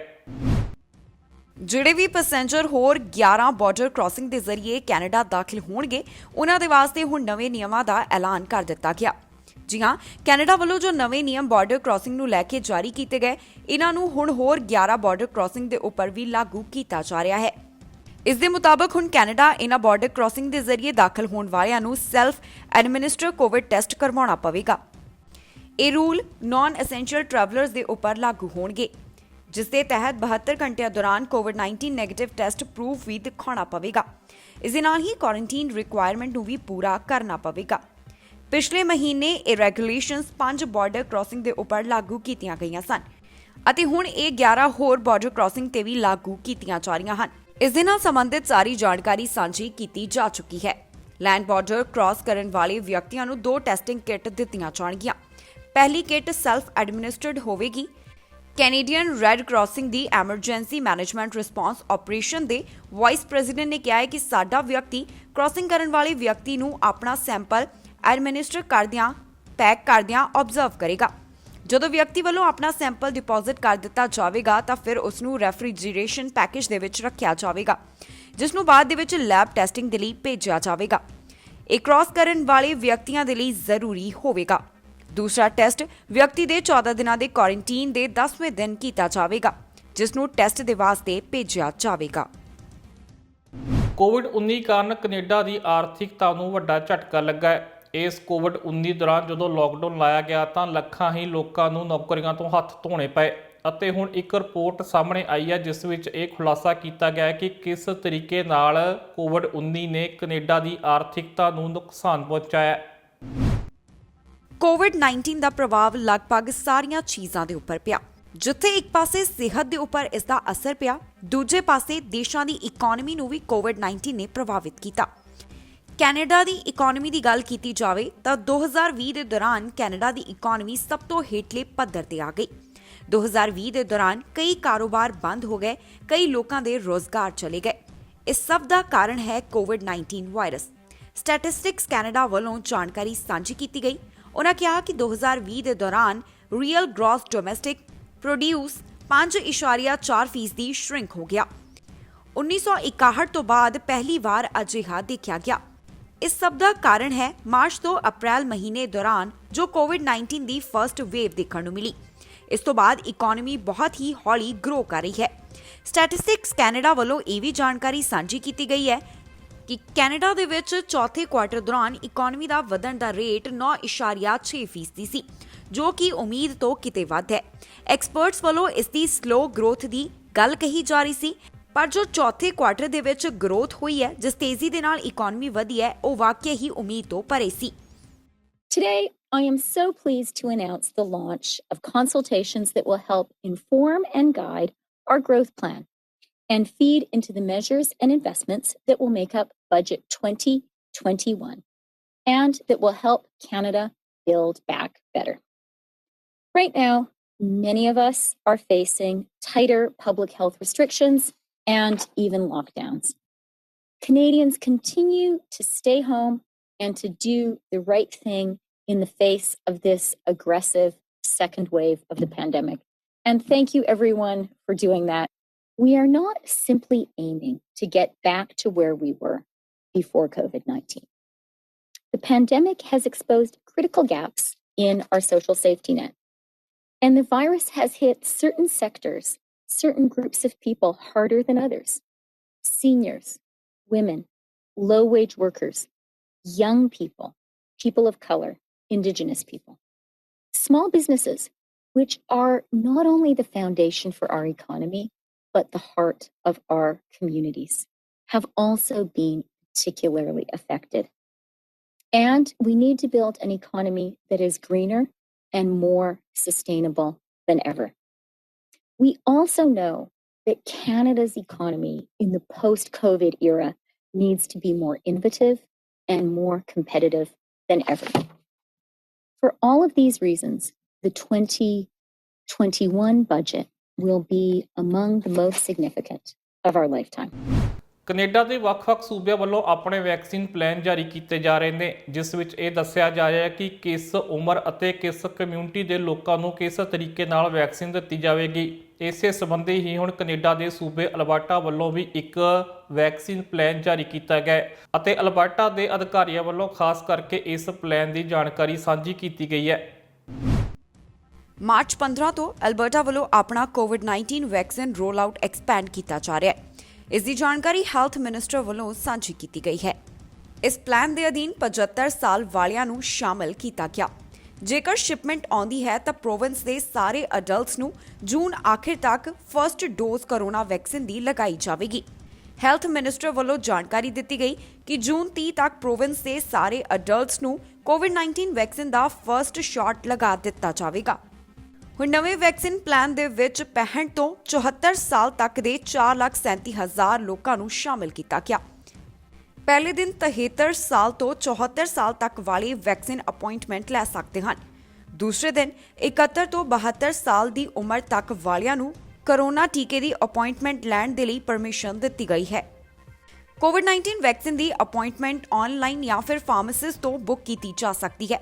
ਜਿਹੜੇ ਵੀ ਪੈਸੇਂਜਰ ਹੋਰ 11 ਬਾਰਡਰ ਕ੍ਰਾਸਿੰਗ ਦੇ ਜ਼ਰੀਏ ਕੈਨੇਡਾ ਦਾਖਲ ਹੋਣਗੇ, ਉਹਨਾਂ ਦੇ ਵਾਸਤੇ ਹੁਣ ਨਵੇਂ ਨਿਯਮਾਂ ਦਾ ਐਲਾਨ ਕਰ ਦਿੱਤਾ ਗਿਆ। ਜੀ ਹਾਂ, ਕੈਨੇਡਾ ਵੱਲੋਂ ਜੋ ਨਵੇਂ ਨਿਯਮ ਬਾਰਡਰ ਕ੍ਰਾਸਿੰਗ ਨੂੰ ਲੈ ਕੇ ਜਾਰੀ ਕੀਤੇ ਗਏ, ਇਹਨਾਂ ਨੂੰ ਹੁਣ ਹੋਰ 11 ਬਾਰਡਰ ਕ੍ਰਾਸਿੰਗ ਦੇ ਉੱਪਰ ਵੀ ਲਾਗੂ ਕੀਤਾ ਜਾ ਰਿਹਾ ਹੈ। ਇਸ ਦੇ ਮੁਤਾਬਕ ਹੁਣ ਕੈਨੇਡਾ ਇਹਨਾਂ ਬਾਰਡਰ ਕ੍ਰਾਸਿੰਗ ਦੇ ਜ਼ਰੀਏ ਦਾਖਲ ਹੋਣ ਵਾਲਿਆਂ ਨੂੰ ਸੈਲਫ ਐਡਮਿਨਿਸਟਰ ਕੋਵਿਡ ਟੈਸਟ ਕਰਵਾਉਣਾ ਪਵੇਗਾ। ਇਹ ਰੂਲ ਨਾਨ ਐਸੈਂਸ਼ੀਅਲ ਟਰੈਵਲਰਸ ਦੇ ਉੱਪਰ ਲਾਗੂ ਹੋਣਗੇ, ਜਿਸ ਦੇ ਤਹਿਤ 72 ਘੰਟਿਆਂ ਦੌਰਾਨ ਕੋਵਿਡ-19 ਨੈਗੇਟਿਵ ਟੈਸਟ ਪ੍ਰੂਫ ਵੀ ਦਿਖਾਉਣਾ ਪਵੇਗਾ। ਇਸ ਦੇ ਨਾਲ ਹੀ ਕੁਆਰੰਟਾਈਨ ਰਿਕੁਆਇਰਮੈਂਟ ਨੂੰ ਵੀ ਪੂਰਾ ਕਰਨਾ ਪਵੇਗਾ। ਪਿਛਲੇ ਮਹੀਨੇ ਇਹ ਰੈਗੂਲੇਸ਼ਨਸ 5 ਬਾਰਡਰ ਕ੍ਰਾਸਿੰਗ ਦੇ ਉੱਪਰ ਲਾਗੂ ਕੀਤੀਆਂ ਗਈਆਂ ਸਨ ਅਤੇ ਹੁਣ ਇਹ 11 ਹੋਰ ਬਾਰਡਰ ਕ੍ਰਾਸਿੰਗ ਤੇ ਵੀ ਲਾਗੂ ਕੀਤੀਆਂ ਜਾ ਰਹੀਆਂ ਹਨ। ਇਸ ਦੇ ਨਾਲ ਸੰਬੰਧਿਤ ਸਾਰੀ ਜਾਣਕਾਰੀ ਸਾਂਝੀ ਕੀਤੀ ਜਾ ਚੁੱਕੀ ਹੈ। ਲੈਂਡ ਬਾਰਡਰ ਕ੍ਰਾਸ ਕਰਨ ਵਾਲੇ ਵਿਅਕਤੀਆਂ ਨੂੰ 2 ਟੈਸਟਿੰਗ ਕਿੱਟ ਦਿੱਤੀਆਂ ਜਾਣਗੀਆਂ। ਪਹਿਲੀ ਕਿੱਟ ਸੈਲਫ ਐਡਮਿਨਿਸਟਰਡ ਹੋਵੇਗੀ। ਕੈਨੇਡੀਅਨ ਰੈੱਡ ਕ੍ਰਾਸਿੰਗ ਦੀ ਐਮਰਜੈਂਸੀ ਮੈਨੇਜਮੈਂਟ ਰਿਸਪਾਂਸ ਆਪਰੇਸ਼ਨ ਦੇ ਵਾਈਸ ਪ੍ਰੈਜ਼ੀਡੈਂਟ ਨੇ ਕਿਹਾ ਹੈ ਕਿ ਸਾਡਾ ਵਿਅਕਤੀ ਕ੍ਰਾਸਿੰਗ ਕਰਨ ਵਾਲੇ ਵਿਅਕਤੀ ਨੂੰ ਆਪਣਾ ਸੈਂਪਲ ਐਡਮਿਨਿਸਟਰ ਕਰਦਿਆਂ ਪੈਕ ਕਰਦਿਆਂ ਆਬਜ਼ਰਵ ਕਰੇਗਾ। ਜਦੋਂ ਵਿਅਕਤੀ ਵੱਲੋਂ ਆਪਣਾ ਸੈਂਪਲ ਡਿਪੋਜ਼ਿਟ ਕਰ ਦਿੱਤਾ ਜਾਵੇਗਾ ਤਾਂ ਫਿਰ ਉਸ ਨੂੰ ਰੈਫਰੀਜਰੇਸ਼ਨ ਪੈਕੇਜ ਦੇ ਵਿੱਚ ਰੱਖਿਆ ਜਾਵੇਗਾ, ਜਿਸ ਨੂੰ ਬਾਅਦ ਦੇ ਵਿੱਚ ਲੈਬ ਟੈਸਟਿੰਗ ਦੇ ਲਈ ਭੇਜਿਆ ਜਾਵੇਗਾ। ਇਹ ਕ੍ਰਾਸ ਕਰਨ ਵਾਲੇ ਵਿਅਕਤੀਆਂ ਦੇ ਲਈ ਜ਼ਰੂਰੀ ਹੋਵੇਗਾ। ਦੂਸਰਾ ਟੈਸਟ ਵਿਅਕਤੀ ਦੇ 14 ਦਿਨਾਂ ਦੇ ਕੁਆਰੰਟਾਈਨ ਦੇ 10ਵੇਂ ਦਿਨ ਕੀਤਾ ਜਾਵੇਗਾ, ਜਿਸ ਨੂੰ ਟੈਸਟ ਦੇ ਵਾਸਤੇ ਭੇਜਿਆ ਜਾਵੇਗਾ। ਕੋਵਿਡ-19 ਕਾਰਨ ਕੈਨੇਡਾ ਦੀ ਆਰਥਿਕਤਾ ਨੂੰ ਵੱਡਾ ਝਟਕਾ ਲੱਗਾ ਹੈ। ਇਸ ਕੋਵਿਡ-19 ਦੌਰਾਨ ਜਦੋਂ ਲੋਕਡਾਊਨ ਲਾਇਆ ਗਿਆ ਤਾਂ ਲੱਖਾਂ ਹੀ ਲੋਕਾਂ ਨੂੰ ਨੌਕਰੀਆਂ ਤੋਂ ਹੱਥ ਧੋਣੇ ਪਏ ਅਤੇ ਹੁਣ ਇੱਕ ਰਿਪੋਰਟ ਸਾਹਮਣੇ ਆਈ ਹੈ ਜਿਸ ਵਿੱਚ ਇਹ ਖੁਲਾਸਾ ਕੀਤਾ ਗਿਆ ਹੈ ਕਿ ਕਿਸ ਤਰੀਕੇ ਨਾਲ ਕੋਵਿਡ-19 ਨੇ ਕੈਨੇਡਾ ਦੀ ਆਰਥਿਕਤਾ ਨੂੰ ਨੁਕਸਾਨ ਪਹੁੰਚਾਇਆ। ਕੋਵਿਡ-19 ਦਾ ਪ੍ਰਭਾਵ ਲਗਭਗ ਸਾਰੀਆਂ ਚੀਜ਼ਾਂ ਦੇ ਉੱਪਰ ਪਿਆ। ਜਿੱਥੇ ਇੱਕ ਪਾਸੇ ਸਿਹਤ ਦੇ ਉੱਪਰ ਇਸ ਦਾ ਅਸਰ ਪਿਆ, ਦੂਜੇ ਪਾਸੇ ਦੇਸ਼ਾਂ ਦੀ ਇਕਨੋਮੀ ਨੂੰ ਵੀ ਕੋਵਿਡ-19 ਨੇ ਪ੍ਰਭਾਵਿਤ ਕੀਤਾ। ਕੈਨੇਡਾ ਦੀ ਇਕਨੋਮੀ ਦੀ ਗੱਲ ਕੀਤੀ ਜਾਵੇ ਤਾਂ 2020 ਦੇ ਦੌਰਾਨ ਕੈਨੇਡਾ ਦੀ ਇਕਨੋਮੀ ਸਭ ਤੋਂ ਹੇਠਲੇ ਪੱਧਰ ਤੇ ਆ ਗਈ। 2020 ਦੇ ਦੌਰਾਨ ਕਈ ਕਾਰੋਬਾਰ ਬੰਦ ਹੋ ਗਏ, ਕਈ ਲੋਕਾਂ ਦੇ ਰੋਜ਼ਗਾਰ ਚਲੇ ਗਏ। ਇਸ ਸਭ ਦਾ ਕਾਰਨ ਹੈ ਕੋਵਿਡ-19 ਵਾਇਰਸ। ਸਟੈਟਿਸਟਿਕਸ ਕੈਨੇਡਾ ਵੱਲੋਂ ਜਾਣਕਾਰੀ ਸਾਂਝੀ ਕੀਤੀ ਗਈ। ਉਨ੍ਹਾਂ ਕਿਹਾ ਕਿ 2020 ਦੇ ਦੌਰਾਨ ਰੀਅਲ ਗ੍ਰੌਸ ਡੋਮੈਸਟਿਕ ਪ੍ਰੋਡਿਊਸ 5.4% ਸ਼੍ਰਿੰਕ ਹੋ ਗਿਆ। 1961 ਤੋਂ ਬਾਅਦ ਪਹਿਲੀ ਵਾਰ ਅਜਿਹਾ ਦੇਖਿਆ ਗਿਆ। ਇਸ ਸਭ ਦਾ ਕਾਰਨ ਹੈ ਮਾਰਚ ਤੋਂ ਅਪ੍ਰੈਲ ਮਹੀਨੇ ਦੌਰਾਨ ਜੋ ਕੋਵਿਡ-19 ਦੀ ਫਰਸਟ ਵੇਵ ਦੇਖਣ ਨੂੰ ਮਿਲੀ। ਇਸ ਤੋਂ ਬਾਅਦ ਇਕਨੋਮੀ ਬਹੁਤ ਹੀ ਹੌਲੀ ਗਰੋ ਕਰ ਰਹੀ ਹੈ। ਸਟੈਟਿਸਟਿਕਸ ਕੈਨੇਡਾ ਵੱਲੋਂ ਇਹ ਵੀ ਜਾਣਕਾਰੀ ਸਾਂਝੀ ਕੀਤੀ ਗਈ ਹੈ ਕਿ ਕੈਨੇਡਾ ਦੇ ਵਿੱਚ ਚੌਥੇ ਕੁਆਰਟਰ ਦੌਰਾਨ ਇਕਨੋਮੀ ਦਾ ਵਧਣ ਦਾ ਰੇਟ 9.6% ਸੀ, ਜੋ ਕਿ ਉਮੀਦ ਤੋਂ ਕਿਤੇ ਵੱਧ ਹੈ। ਐਕਸਪਰਟਸ ਵੱਲੋਂ ਇਸ ਦੀ ਸਲੋ ਗਰੋਥ ਦੀ ਗੱਲ ਕਹੀ ਜਾ ਰਹੀ ਸੀ, ਪਰ ਜੋ ਚੌਥੇ ਕੁਆਰਟਰ ਦੇ ਵਿੱਚ ਗਰੋਥ ਹੋਈ ਹੈ, ਜਿਸ ਤੇਜ਼ੀ ਦੇ ਨਾਲ ਇਕਨੋਮੀ ਵਧੀ ਹੈ, ਉਹ ਵਾਕਿਆ ਹੀ ਉਮੀਦ ਤੋਂ ਪਰੇ ਸੀ। Today, I am so pleased to announce the launch of consultations that will help inform and guide our growth plan and feed into the measures and investments that will make up Budget 2021 and that will help Canada build back better. Right now, many of us are facing tighter public health restrictions and even lockdowns. Canadians continue to stay home and to do the right thing in the face of this aggressive second wave of the pandemic. And thank you, everyone, for doing that. We are not simply aiming to get back to where we were before COVID-19. The pandemic has exposed critical gaps in our social safety net. And the virus has hit certain sectors, certain groups of people harder than others. Seniors, women, low-wage workers, young people, people of color, Indigenous people. Small businesses, which are not only the foundation for our economy, but the heart of our communities, have also been particularly affected. And we need to build an economy that is greener and more sustainable than ever. We also know that Canada's economy in the post-COVID era needs to be more innovative and more competitive than ever. For all of these reasons, the 2021 budget will be among the most significant of our lifetime. Canada ਦੇ ਵੱਖ-ਵੱਖ ਸੂਬਿਆਂ ਵੱਲੋਂ ਆਪਣੇ vaccine plan ਜਾਰੀ ਕੀਤੇ ਜਾ ਰਹੇ ਨੇ, ਜਿਸ ਵਿੱਚ ਇਹ ਦੱਸਿਆ ਜਾ ਰਿਹਾ ਹੈ ਕਿ ਕਿਸ ਉਮਰ ਅਤੇ ਕਿਸ ਕਮਿਊਨਿਟੀ ਦੇ ਲੋਕਾਂ ਨੂੰ ਕਿਸ ਤਰੀਕੇ ਨਾਲ ਵੈਕਸੀਨ ਦਿੱਤੀ ਜਾਵੇਗੀ। ਇਸੇ ਸੰਬੰਧੀ ਹੀ ਹੁਣ ਕੈਨੇਡਾ ਦੇ ਸੂਬੇ ਅਲਬਰਟਾ ਵੱਲੋਂ ਵੀ ਇੱਕ ਵੈਕਸੀਨ ਪਲਾਨ ਜਾਰੀ ਕੀਤਾ ਗਿਆ ਹੈ ਅਤੇ ਅਲਬਰਟਾ ਦੇ ਅਧਿਕਾਰੀਆਂ ਵੱਲੋਂ ਖਾਸ ਕਰਕੇ ਇਸ ਪਲਾਨ ਦੀ ਜਾਣਕਾਰੀ ਸਾਂਝੀ ਕੀਤੀ ਗਈ ਹੈ। ਮਾਰਚ 15 ਤੋਂ ਅਲਬਰਟਾ ਵੱਲੋਂ ਆਪਣਾ ਕੋਵਿਡ-19 ਵੈਕਸੀਨ ਰੋਲ ਆਊਟ ਐਕਸਪੈਂਡ ਕੀਤਾ ਜਾ ਰਿਹਾ ਹੈ। ਇਸ ਦੀ ਜਾਣਕਾਰੀ ਹੈਲਥ ਮਿਨਿਸਟਰ ਵੱਲੋਂ ਸਾਂਝੀ ਕੀਤੀ ਗਈ ਹੈ। ਇਸ ਪਲਾਨ ਦੇ ਅਧੀਨ 75 ਸਾਲ ਵਾਲਿਆਂ ਨੂੰ ਸ਼ਾਮਲ ਕੀਤਾ ਗਿਆ। ਜੇਕਰ ਸ਼ਿਪਮੈਂਟ ਆਉਂਦੀ ਹੈ ਤਾਂ ਪ੍ਰੋਵਿੰਸ ਦੇ ਸਾਰੇ ਅਡਲਟਸ ਨੂੰ ਜੂਨ ਆਖਿਰ ਤੱਕ ਫਰਸਟ ਡੋਜ਼ ਕੋਰੋਨਾ ਵੈਕਸੀਨ ਦੀ ਲਗਾਈ ਜਾਵੇਗੀ। ਹੈਲਥ ਮਿਨਿਸਟਰ ਵੱਲੋਂ ਜਾਣਕਾਰੀ ਦਿੱਤੀ ਗਈ ਕਿ ਜੂਨ 30 ਤੱਕ ਪ੍ਰੋਵਿੰਸ ਦੇ ਸਾਰੇ ਅਡਲਟਸ ਨੂੰ ਕੋਵਿਡ-19 ਵੈਕਸੀਨ ਦਾ ਫਰਸਟ ਸ਼ਾਟ ਲਗਾ ਦਿੱਤਾ ਜਾਵੇਗਾ। ਹੁਣ ਨਵੇਂ ਵੈਕਸੀਨ ਪਲਾਨ ਦੇ ਵਿੱਚ 65 ਤੋਂ 74 ਸਾਲ ਤੱਕ ਦੇ 4,37,000 ਲੋਕਾਂ ਨੂੰ ਸ਼ਾਮਲ ਕੀਤਾ ਗਿਆ। ਪਹਿਲੇ ਦਿਨ 73 ਸਾਲ ਤੋਂ 74 ਸਾਲ ਤੱਕ ਵਾਲੇ ਵੈਕਸੀਨ ਅਪਾਇੰਟਮੈਂਟ ਲੈ ਸਕਦੇ ਹਨ। ਦੂਸਰੇ ਦਿਨ 71 ਤੋਂ 72 ਸਾਲ ਦੀ ਉਮਰ ਤੱਕ ਵਾਲਿਆਂ ਨੂੰ ਕੋਰੋਨਾ ਟੀਕੇ ਦੀ ਅਪਾਇੰਟਮੈਂਟ ਲੈਣ ਦੇ ਲਈ ਪਰਮਿਸ਼ਨ ਦਿੱਤੀ ਗਈ ਹੈ। ਕੋਵਿਡ-19 ਵੈਕਸੀਨ ਦੀ ਅਪਾਇੰਟਮੈਂਟ ਆਨਲਾਈਨ ਜਾਂ ਫਿਰ ਫਾਰਮਾਸਿਸਟ ਤੋਂ ਬੁੱਕ ਕੀਤੀ ਜਾ ਸਕਦੀ ਹੈ।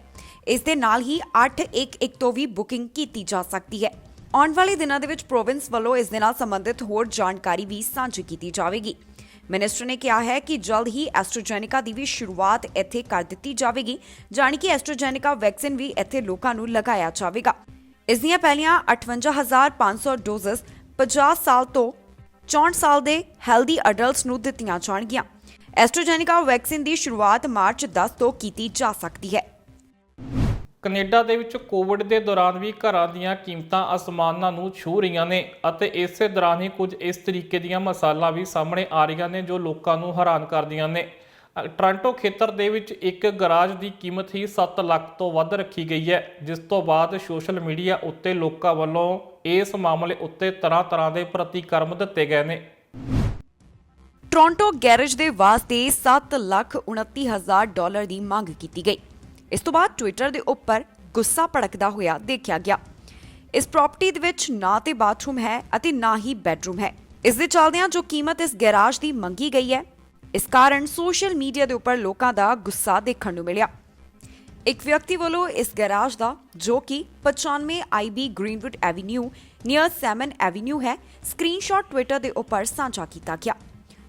ਇਸ ਦੇ ਨਾਲ ਹੀ 811 ਤੋਂ ਵੀ ਬੁਕਿੰਗ ਕੀਤੀ ਜਾ ਸਕਦੀ ਹੈ। ਆਉਣ ਵਾਲੇ ਦਿਨਾਂ ਦੇ ਵਿੱਚ ਪ੍ਰੋਵਿੰਸ ਵੱਲੋਂ ਇਸ ਦੇ ਨਾਲ ਸੰਬੰਧਿਤ ਹੋਰ ਜਾਣਕਾਰੀ ਵੀ ਸਾਂਝੀ ਕੀਤੀ ਜਾਵੇਗੀ। ਮਿਨਿਸਟਰ ਨੇ ਕਿਹਾ ਹੈ ਕਿ ਜਲਦ ਹੀ ਐਸਟ੍ਰਾਜੈਨੇਕਾ ਦੀ ਵੀ ਸ਼ੁਰੂਆਤ ਇੱਥੇ ਕਰ ਦਿੱਤੀ ਜਾਵੇਗੀ, ਜਾਣੀ ਕਿ ਐਸਟ੍ਰਾਜੈਨੇਕਾ ਵੈਕਸੀਨ ਵੀ ਇੱਥੇ ਲੋਕਾਂ ਨੂੰ ਲਗਾਇਆ ਜਾਵੇਗਾ। ਇਸ ਦੀਆਂ ਪਹਿਲੀਆਂ 58,500 ਡੋਜ਼ਸ 50 ਸਾਲ ਤੋਂ 64 ਸਾਲ ਦੇ ਹੈਲਦੀ ਅਡਲਟਸ ਨੂੰ ਦਿੱਤੀਆਂ ਜਾਣਗੀਆਂ। ਐਸਟ੍ਰਾਜੈਨੇਕਾ ਵੈਕਸੀਨ ਦੀ ਸ਼ੁਰੂਆਤ ਮਾਰਚ 10 ਤੋਂ ਕੀਤੀ ਜਾ ਸਕਦੀ ਹੈ। ਕੈਨੇਡਾ ਦੇ ਵਿੱਚ ਕੋਵਿਡ ਦੇ ਦੌਰਾਨ ਵੀ ਘਰਾਂ ਦੀਆਂ ਕੀਮਤਾਂ ਅਸਮਾਨਾਂ ਨੂੰ ਛੂਹ ਰਹੀਆਂ ਨੇ ਅਤੇ ਇਸੇ ਦੌਰਾਨ ਹੀ ਕੁਝ ਇਸ ਤਰੀਕੇ ਦੀਆਂ ਮਿਸਾਲਾਂ ਵੀ ਸਾਹਮਣੇ ਆ ਰਹੀਆਂ ਨੇ ਜੋ ਲੋਕਾਂ ਨੂੰ ਹੈਰਾਨ ਕਰਦੀਆਂ ਨੇ। ਟੋਰਾਂਟੋ ਖੇਤਰ ਦੇ ਵਿੱਚ ਇੱਕ ਗਰਾਜ ਦੀ ਕੀਮਤ ਹੀ 7 ਲੱਖ ਤੋਂ ਵੱਧ ਰੱਖੀ ਗਈ ਹੈ, ਜਿਸ ਤੋਂ ਬਾਅਦ ਸੋਸ਼ਲ ਮੀਡੀਆ ਉੱਤੇ ਲੋਕਾਂ ਵੱਲੋਂ ਇਸ ਮਾਮਲੇ ਉੱਤੇ ਤਰ੍ਹਾਂ ਦੇ ਪ੍ਰਤੀਕਰਮ ਦਿੱਤੇ ਗਏ ਨੇ। ਟੋਰਾਂਟੋ ਗੈਰੇਜ ਦੇ ਵਾਸਤੇ $7,29,000 ਦੀ ਮੰਗ ਕੀਤੀ ਗਈ। ਇਸ ਤੋਂ ਬਾਅਦ ਟਵਿੱਟਰ ਦੇ ਉੱਪਰ ਗੁੱਸਾ ਭੜਕਦਾ ਹੋਇਆ ਦੇਖਿਆ ਗਿਆ। ਇਸ ਪ੍ਰਾਪਰਟੀ ਦੇ ਵਿੱਚ ਨਾ ਤੇ ਬਾਥਰੂਮ ਹੈ ਅਤੇ ਨਾ ਹੀ ਬੈਡਰੂਮ ਹੈ। ਇਸ ਦੇ ਚੱਲਦਿਆਂ ਜੋ ਕੀਮਤ ਇਸ ਗੈਰਾਜ ਦੀ ਮੰਗੀ ਗਈ ਹੈ, ਇਸ ਕਾਰਨ ਸੋਸ਼ਲ ਮੀਡੀਆ ਦੇ ਉੱਪਰ ਲੋਕਾਂ ਦਾ ਗੁੱਸਾ ਦੇਖਣ ਨੂੰ ਮਿਲਿਆ। ਇੱਕ ਵਿਅਕਤੀ ਵੱਲੋਂ ਇਸ ਗੈਰਾਜ ਦਾ, ਜੋ ਕਿ 95 IB Greenwood avenue near Salmon avenue ਹੈ, ਸਕਰੀਨਸ਼ਾਟ ਟਵਿੱਟਰ ਦੇ ਉੱਪਰ ਸਾਂਝਾ ਕੀਤਾ ਗਿਆ।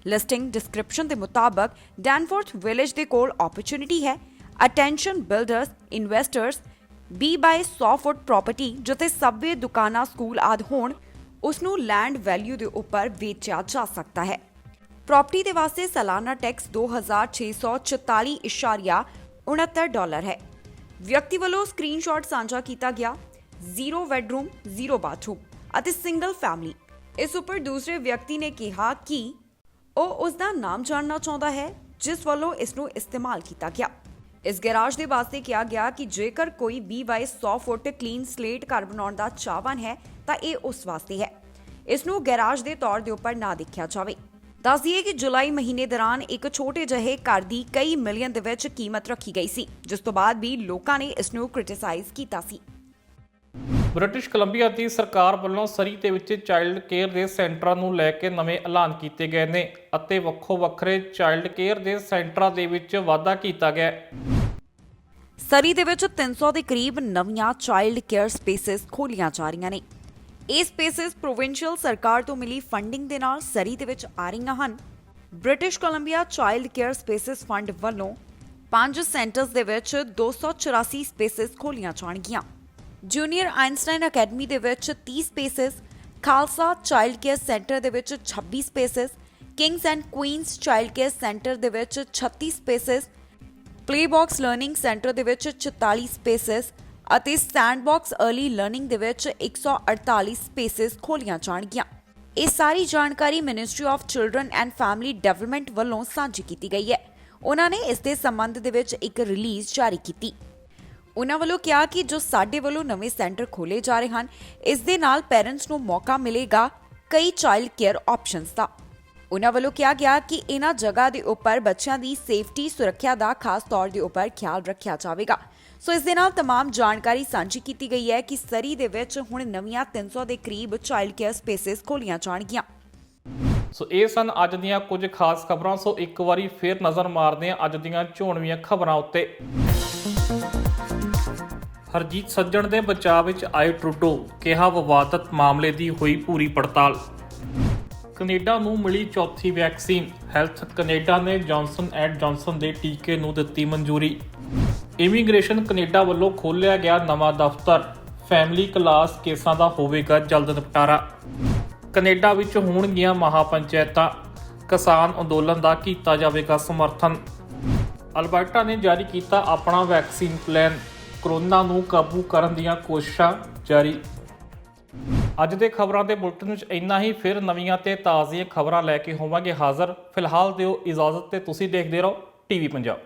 ਲਿਸਟਿੰਗ ਡਿਸਕ੍ਰਿਪਸ਼ਨ ਦੇ ਮੁਤਾਬਕ ਡੈਨਫੋਰਥ ਵਿਲੇਜ ਦੇ ਕੋਲ ਓਪਰਚੁਨਿਟੀ ਹੈ। ਅਟੈਂਸ਼ਨ ਬਿਲਡਰਸ ਇਨਵੈਸਟਰਸ B/100 ਫੁੱਟ ਪ੍ਰਾਪਰਟੀ ਜਿੱਥੇ ਸਬਵੇ, ਦੁਕਾਨਾਂ, ਸਕੂਲ ਆਦਿ ਹੋਣ, ਉਸ ਨੂੰ ਲੈਂਡ ਵੈਲਿਊ ਦੇ ਉੱਪਰ ਵੇਚਿਆ ਜਾ ਸਕਦਾ ਹੈ। ਪ੍ਰਾਪਰਟੀ ਦੇ ਵਾਸਤੇ ਸਾਲਾਨਾ ਟੈਕਸ $2,644.69 ਹੈ। ਵਿਅਕਤੀ ਵੱਲੋਂ ਸਕਰੀਨਸ਼ਾਟ ਸਾਂਝਾ ਕੀਤਾ ਗਿਆ। 0 ਬੈਡਰੂਮ, 0 ਬਾਥਰੂਮ ਅਤੇ ਸਿੰਗਲ ਫੈਮਿਲੀ। ਇਸ ਉੱਪਰ ਦੂਸਰੇ ਵਿਅਕਤੀ ਨੇ ਕਿਹਾ ਕਿ ਉਹ ਉਸ ਦਾ ਨਾਮ ਜਾਣਨਾ ਚਾਹੁੰਦਾ ਹੈ ਜਿਸ ਵੱਲੋਂ ਇਸ ਨੂੰ ਇਸਤੇਮਾਲ ਕੀਤਾ ਗਿਆ। ਇਸ ਗੈਰਾਜ ਦੇ ਵਾਸਤੇ ਕਿਹਾ ਗਿਆ ਕਿ ਜੇਕਰ ਕੋਈ B/100 ਫੁੱਟ ਕਲੀਨ ਸਲੇਟ ਘਰ ਬਣਾਉਣ ਦਾ ਚਾਹਵਾਨ ਹੈ ਤਾਂ ਇਹ ਉਸ ਵਾਸਤੇ ਹੈ। ਇਸ ਨੂੰ ਗੈਰਾਜ ਦੇ ਤੌਰ ਦੇ ਉੱਪਰ ਨਾ ਦੇਖਿਆ ਜਾਵੇ। ਦੱਸ ਦਈਏ ਕਿ ਜੁਲਾਈ ਮਹੀਨੇ ਦੌਰਾਨ ਇੱਕ ਛੋਟੇ ਜਿਹੇ ਘਰ ਦੀ ਕਈ ਮਿਲੀਅਨ ਦੇ ਵਿੱਚ ਕੀਮਤ ਰੱਖੀ ਗਈ ਸੀ, ਜਿਸ ਤੋਂ ਬਾਅਦ ਵੀ ਲੋਕਾਂ ਨੇ ਇਸ ਨੂੰ ਕ੍ਰਿਟਿਸਾਈਜ਼ ਕੀਤਾ ਸੀ। ਬ੍ਰਿਟਿਸ਼ ਕੋਲੰਬੀਆ ਦੀ ਸਰਕਾਰ ਵੱਲੋਂ ਸਰੀ ਦੇ ਵਿੱਚ ਚਾਈਲਡ ਕੇਅਰ ਦੇ ਸੈਂਟਰਾਂ ਨੂੰ ਲੈ ਕੇ ਨਵੇਂ ਐਲਾਨ ਕੀਤੇ ਗਏ ਨੇ ਅਤੇ ਵੱਖੋ ਵੱਖਰੇ ਚਾਈਲਡ ਕੇਅਰ ਦੇ ਸੈਂਟਰਾਂ ਦੇ ਵਿੱਚ ਵਾਧਾ ਕੀਤਾ ਗਿਆ। ਸਰੀ ਦੇ ਵਿੱਚ 300 ਦੇ ਕਰੀਬ ਨਵੀਆਂ ਚਾਈਲਡ ਕੇਅਰ ਸਪੇਸਿਸ ਖੋਲੀਆਂ ਜਾ ਰਹੀਆਂ ਨੇ। ਇਹ ਸਪੇਸਿਸ ਪ੍ਰੋਵਿੰਸ਼ੀਅਲ ਸਰਕਾਰ ਤੋਂ ਮਿਲੀ ਫੰਡਿੰਗ ਦੇ ਨਾਲ ਸਰੀ ਦੇ ਵਿੱਚ ਆ ਰਹੀਆਂ ਹਨ। British Columbia child care spaces fund ਵੱਲੋਂ 5 ਸੈਂਟਰਸ ਦੇ ਵਿੱਚ 284 ਸਪੇਸਿਸ ਖੋਲੀਆਂ ਜਾਣਗੀਆਂ। ਜੂਨੀਅਰ ਆਇਨਸਟਾਈਨ ਅਕੈਡਮੀ ਦੇ ਵਿੱਚ 30 spaces, Khalsa child care centre ਦੇ ਵਿੱਚ 26 spaces, kings and queens child care centre ਦੇ ਵਿੱਚ 36 ਸਪੇਸਿਸ, ਪਲੇਬਾਕਸ ਲਰਨਿੰਗ ਸੈਂਟਰ ਦੇ ਵਿੱਚ 44 ਸਪੇਸਿਸ ਅਤੇ ਸਟੈਂਡਬਾਕਸ अर्ਲੀ ਲਰਨਿੰਗ ਦੇ ਵਿੱਚ 148 ਸਪੇਸਿਸ ਖੋਲੀਆਂ ਜਾਣਗੀਆਂ। ਇਹ ਸਾਰੀ ਜਾਣਕਾਰੀ ministry of children and family development ਵੱਲੋਂ ਸਾਂਝੀ ਕੀਤੀ ਗਈ ਹੈ। ਉਹਨਾਂ ਨੇ ਇਸ ਦੇ ਸੰਬੰਧ ਦੇ ਵਿੱਚ ਇੱਕ ਰਿਲੀਜ਼ ਜਾਰੀ ਕੀਤੀ। ਉਹਨਾਂ ਵੱਲੋਂ ਕਿਹਾ ਕਿ ਜੋ ਸਾਡੇ ਵੱਲੋਂ ਨਵੇਂ ਸੈਂਟਰ ਖੋਲੇ ਜਾ ਰਹੇ ਹਨ, ਇਸ ਦੇ ਨਾਲ ਪੈਰੈਂਟਸ ਨੂੰ ਮੌਕਾ ਮਿਲੇਗਾ ਕਈ ਚਾਈਲਡ ਕੇਅਰ ਆਪਸ਼ਨਸ ਦਾ। ਉਹਨਾਂ ਵੱਲੋਂ ਕਿਹਾ ਗਿਆ ਕਿ ਇਹਨਾਂ ਜਗ੍ਹਾ ਦੇ ਉੱਪਰ ਬੱਚਿਆਂ ਦੀ ਸੇਫਟੀ ਸੁਰੱਖਿਆ ਦਾ ਖਾਸ ਤੌਰ ਦੇ ਉੱਪਰ ਖਿਆਲ ਰੱਖਿਆ ਜਾਵੇਗਾ। ਸੋ ਇਸ ਦੇ ਨਾਲ तमाम ਜਾਣਕਾਰੀ ਸਾਂਝੀ ਕੀਤੀ ਗਈ ਹੈ ਕਿ ਸਰੀ ਦੇ ਵਿੱਚ ਹੁਣ ਨਵੀਆਂ 300 ਦੇ ਕਰੀਬ ਚਾਈਲਡ ਕੇਅਰ ਸਪੇਸਿਸ ਖੋਲੀਆਂ ਜਾਣਗੀਆਂ। ਸੋ ਇਹ ਸਨ ਅੱਜ ਦੀਆਂ ਕੁਝ ਖਾਸ ਖਬਰਾਂ। ਸੋ ਇੱਕ ਵਾਰੀ ਫੇਰ ਨਜ਼ਰ ਮਾਰਦੇ ਹਾਂ ਅੱਜ ਦੀਆਂ ਚੋਣਵੀਆਂ ਖਬਰਾਂ ਉੱਤੇ। ਹਰਜੀਤ ਸੱਜਣ ਦੇ ਬਚਾਅ ਵਿੱਚ ਆਏ ਟਰੂਡੋ, ਕਿਹਾ ਵਿਵਾਦਤ ਮਾਮਲੇ ਦੀ ਹੋਈ ਪੂਰੀ ਪੜਤਾਲ। ਕੈਨੇਡਾ ਨੂੰ ਮਿਲੀ ਚੌਥੀ ਵੈਕਸੀਨ, ਹੈਲਥ ਕੈਨੇਡਾ ਨੇ ਜੌਨਸਨ ਐਂਡ ਜੌਨਸਨ ਦੇ ਟੀਕੇ ਨੂੰ ਦਿੱਤੀ ਮਨਜ਼ੂਰੀ। ਇਮੀਗ੍ਰੇਸ਼ਨ ਕੈਨੇਡਾ ਵੱਲੋਂ ਖੋਲ੍ਹਿਆ ਗਿਆ ਨਵਾਂ ਦਫ਼ਤਰ, ਫੈਮਿਲੀ ਕਲਾਸ ਕੇਸਾਂ ਦਾ ਹੋਵੇਗਾ ਜਲਦ ਨਿਪਟਾਰਾ। ਕੈਨੇਡਾ ਵਿੱਚ ਹੋਣਗੀਆਂ ਮਹਾਪੰਚਾਇਤਾਂ, ਕਿਸਾਨ ਅੰਦੋਲਨ ਦਾ ਕੀਤਾ ਜਾਵੇਗਾ ਸਮਰਥਨ। ਅਲਬਰਟਾ ਨੇ ਜਾਰੀ ਕੀਤਾ ਆਪਣਾ ਵੈਕਸੀਨ ਪਲਾਨ, ਕਰੋਨਾ ਨੂੰ ਕਾਬੂ ਕਰਨ ਦੀਆਂ ਕੋਸ਼ਿਸ਼ਾਂ ਜਾਰੀ। ਅੱਜ ਦੇ ਖਬਰਾਂ ਦੇ ਬੁਲਟਨ ਵਿੱਚ ਇੰਨਾ ਹੀ। ਫਿਰ ਨਵੀਆਂ ਤੇ ਤਾਜ਼ੀਆਂ ਖਬਰਾਂ ਲੈ ਕੇ ਹੋਵਾਂਗੇ ਹਾਜ਼ਰ। ਫਿਲਹਾਲ ਦਿਓ ਇਜਾਜ਼ਤ ਤੇ ਤੁਸੀਂ ਦੇਖਦੇ ਰਹੋ ਟੀਵੀ ਪੰਜਾਬ।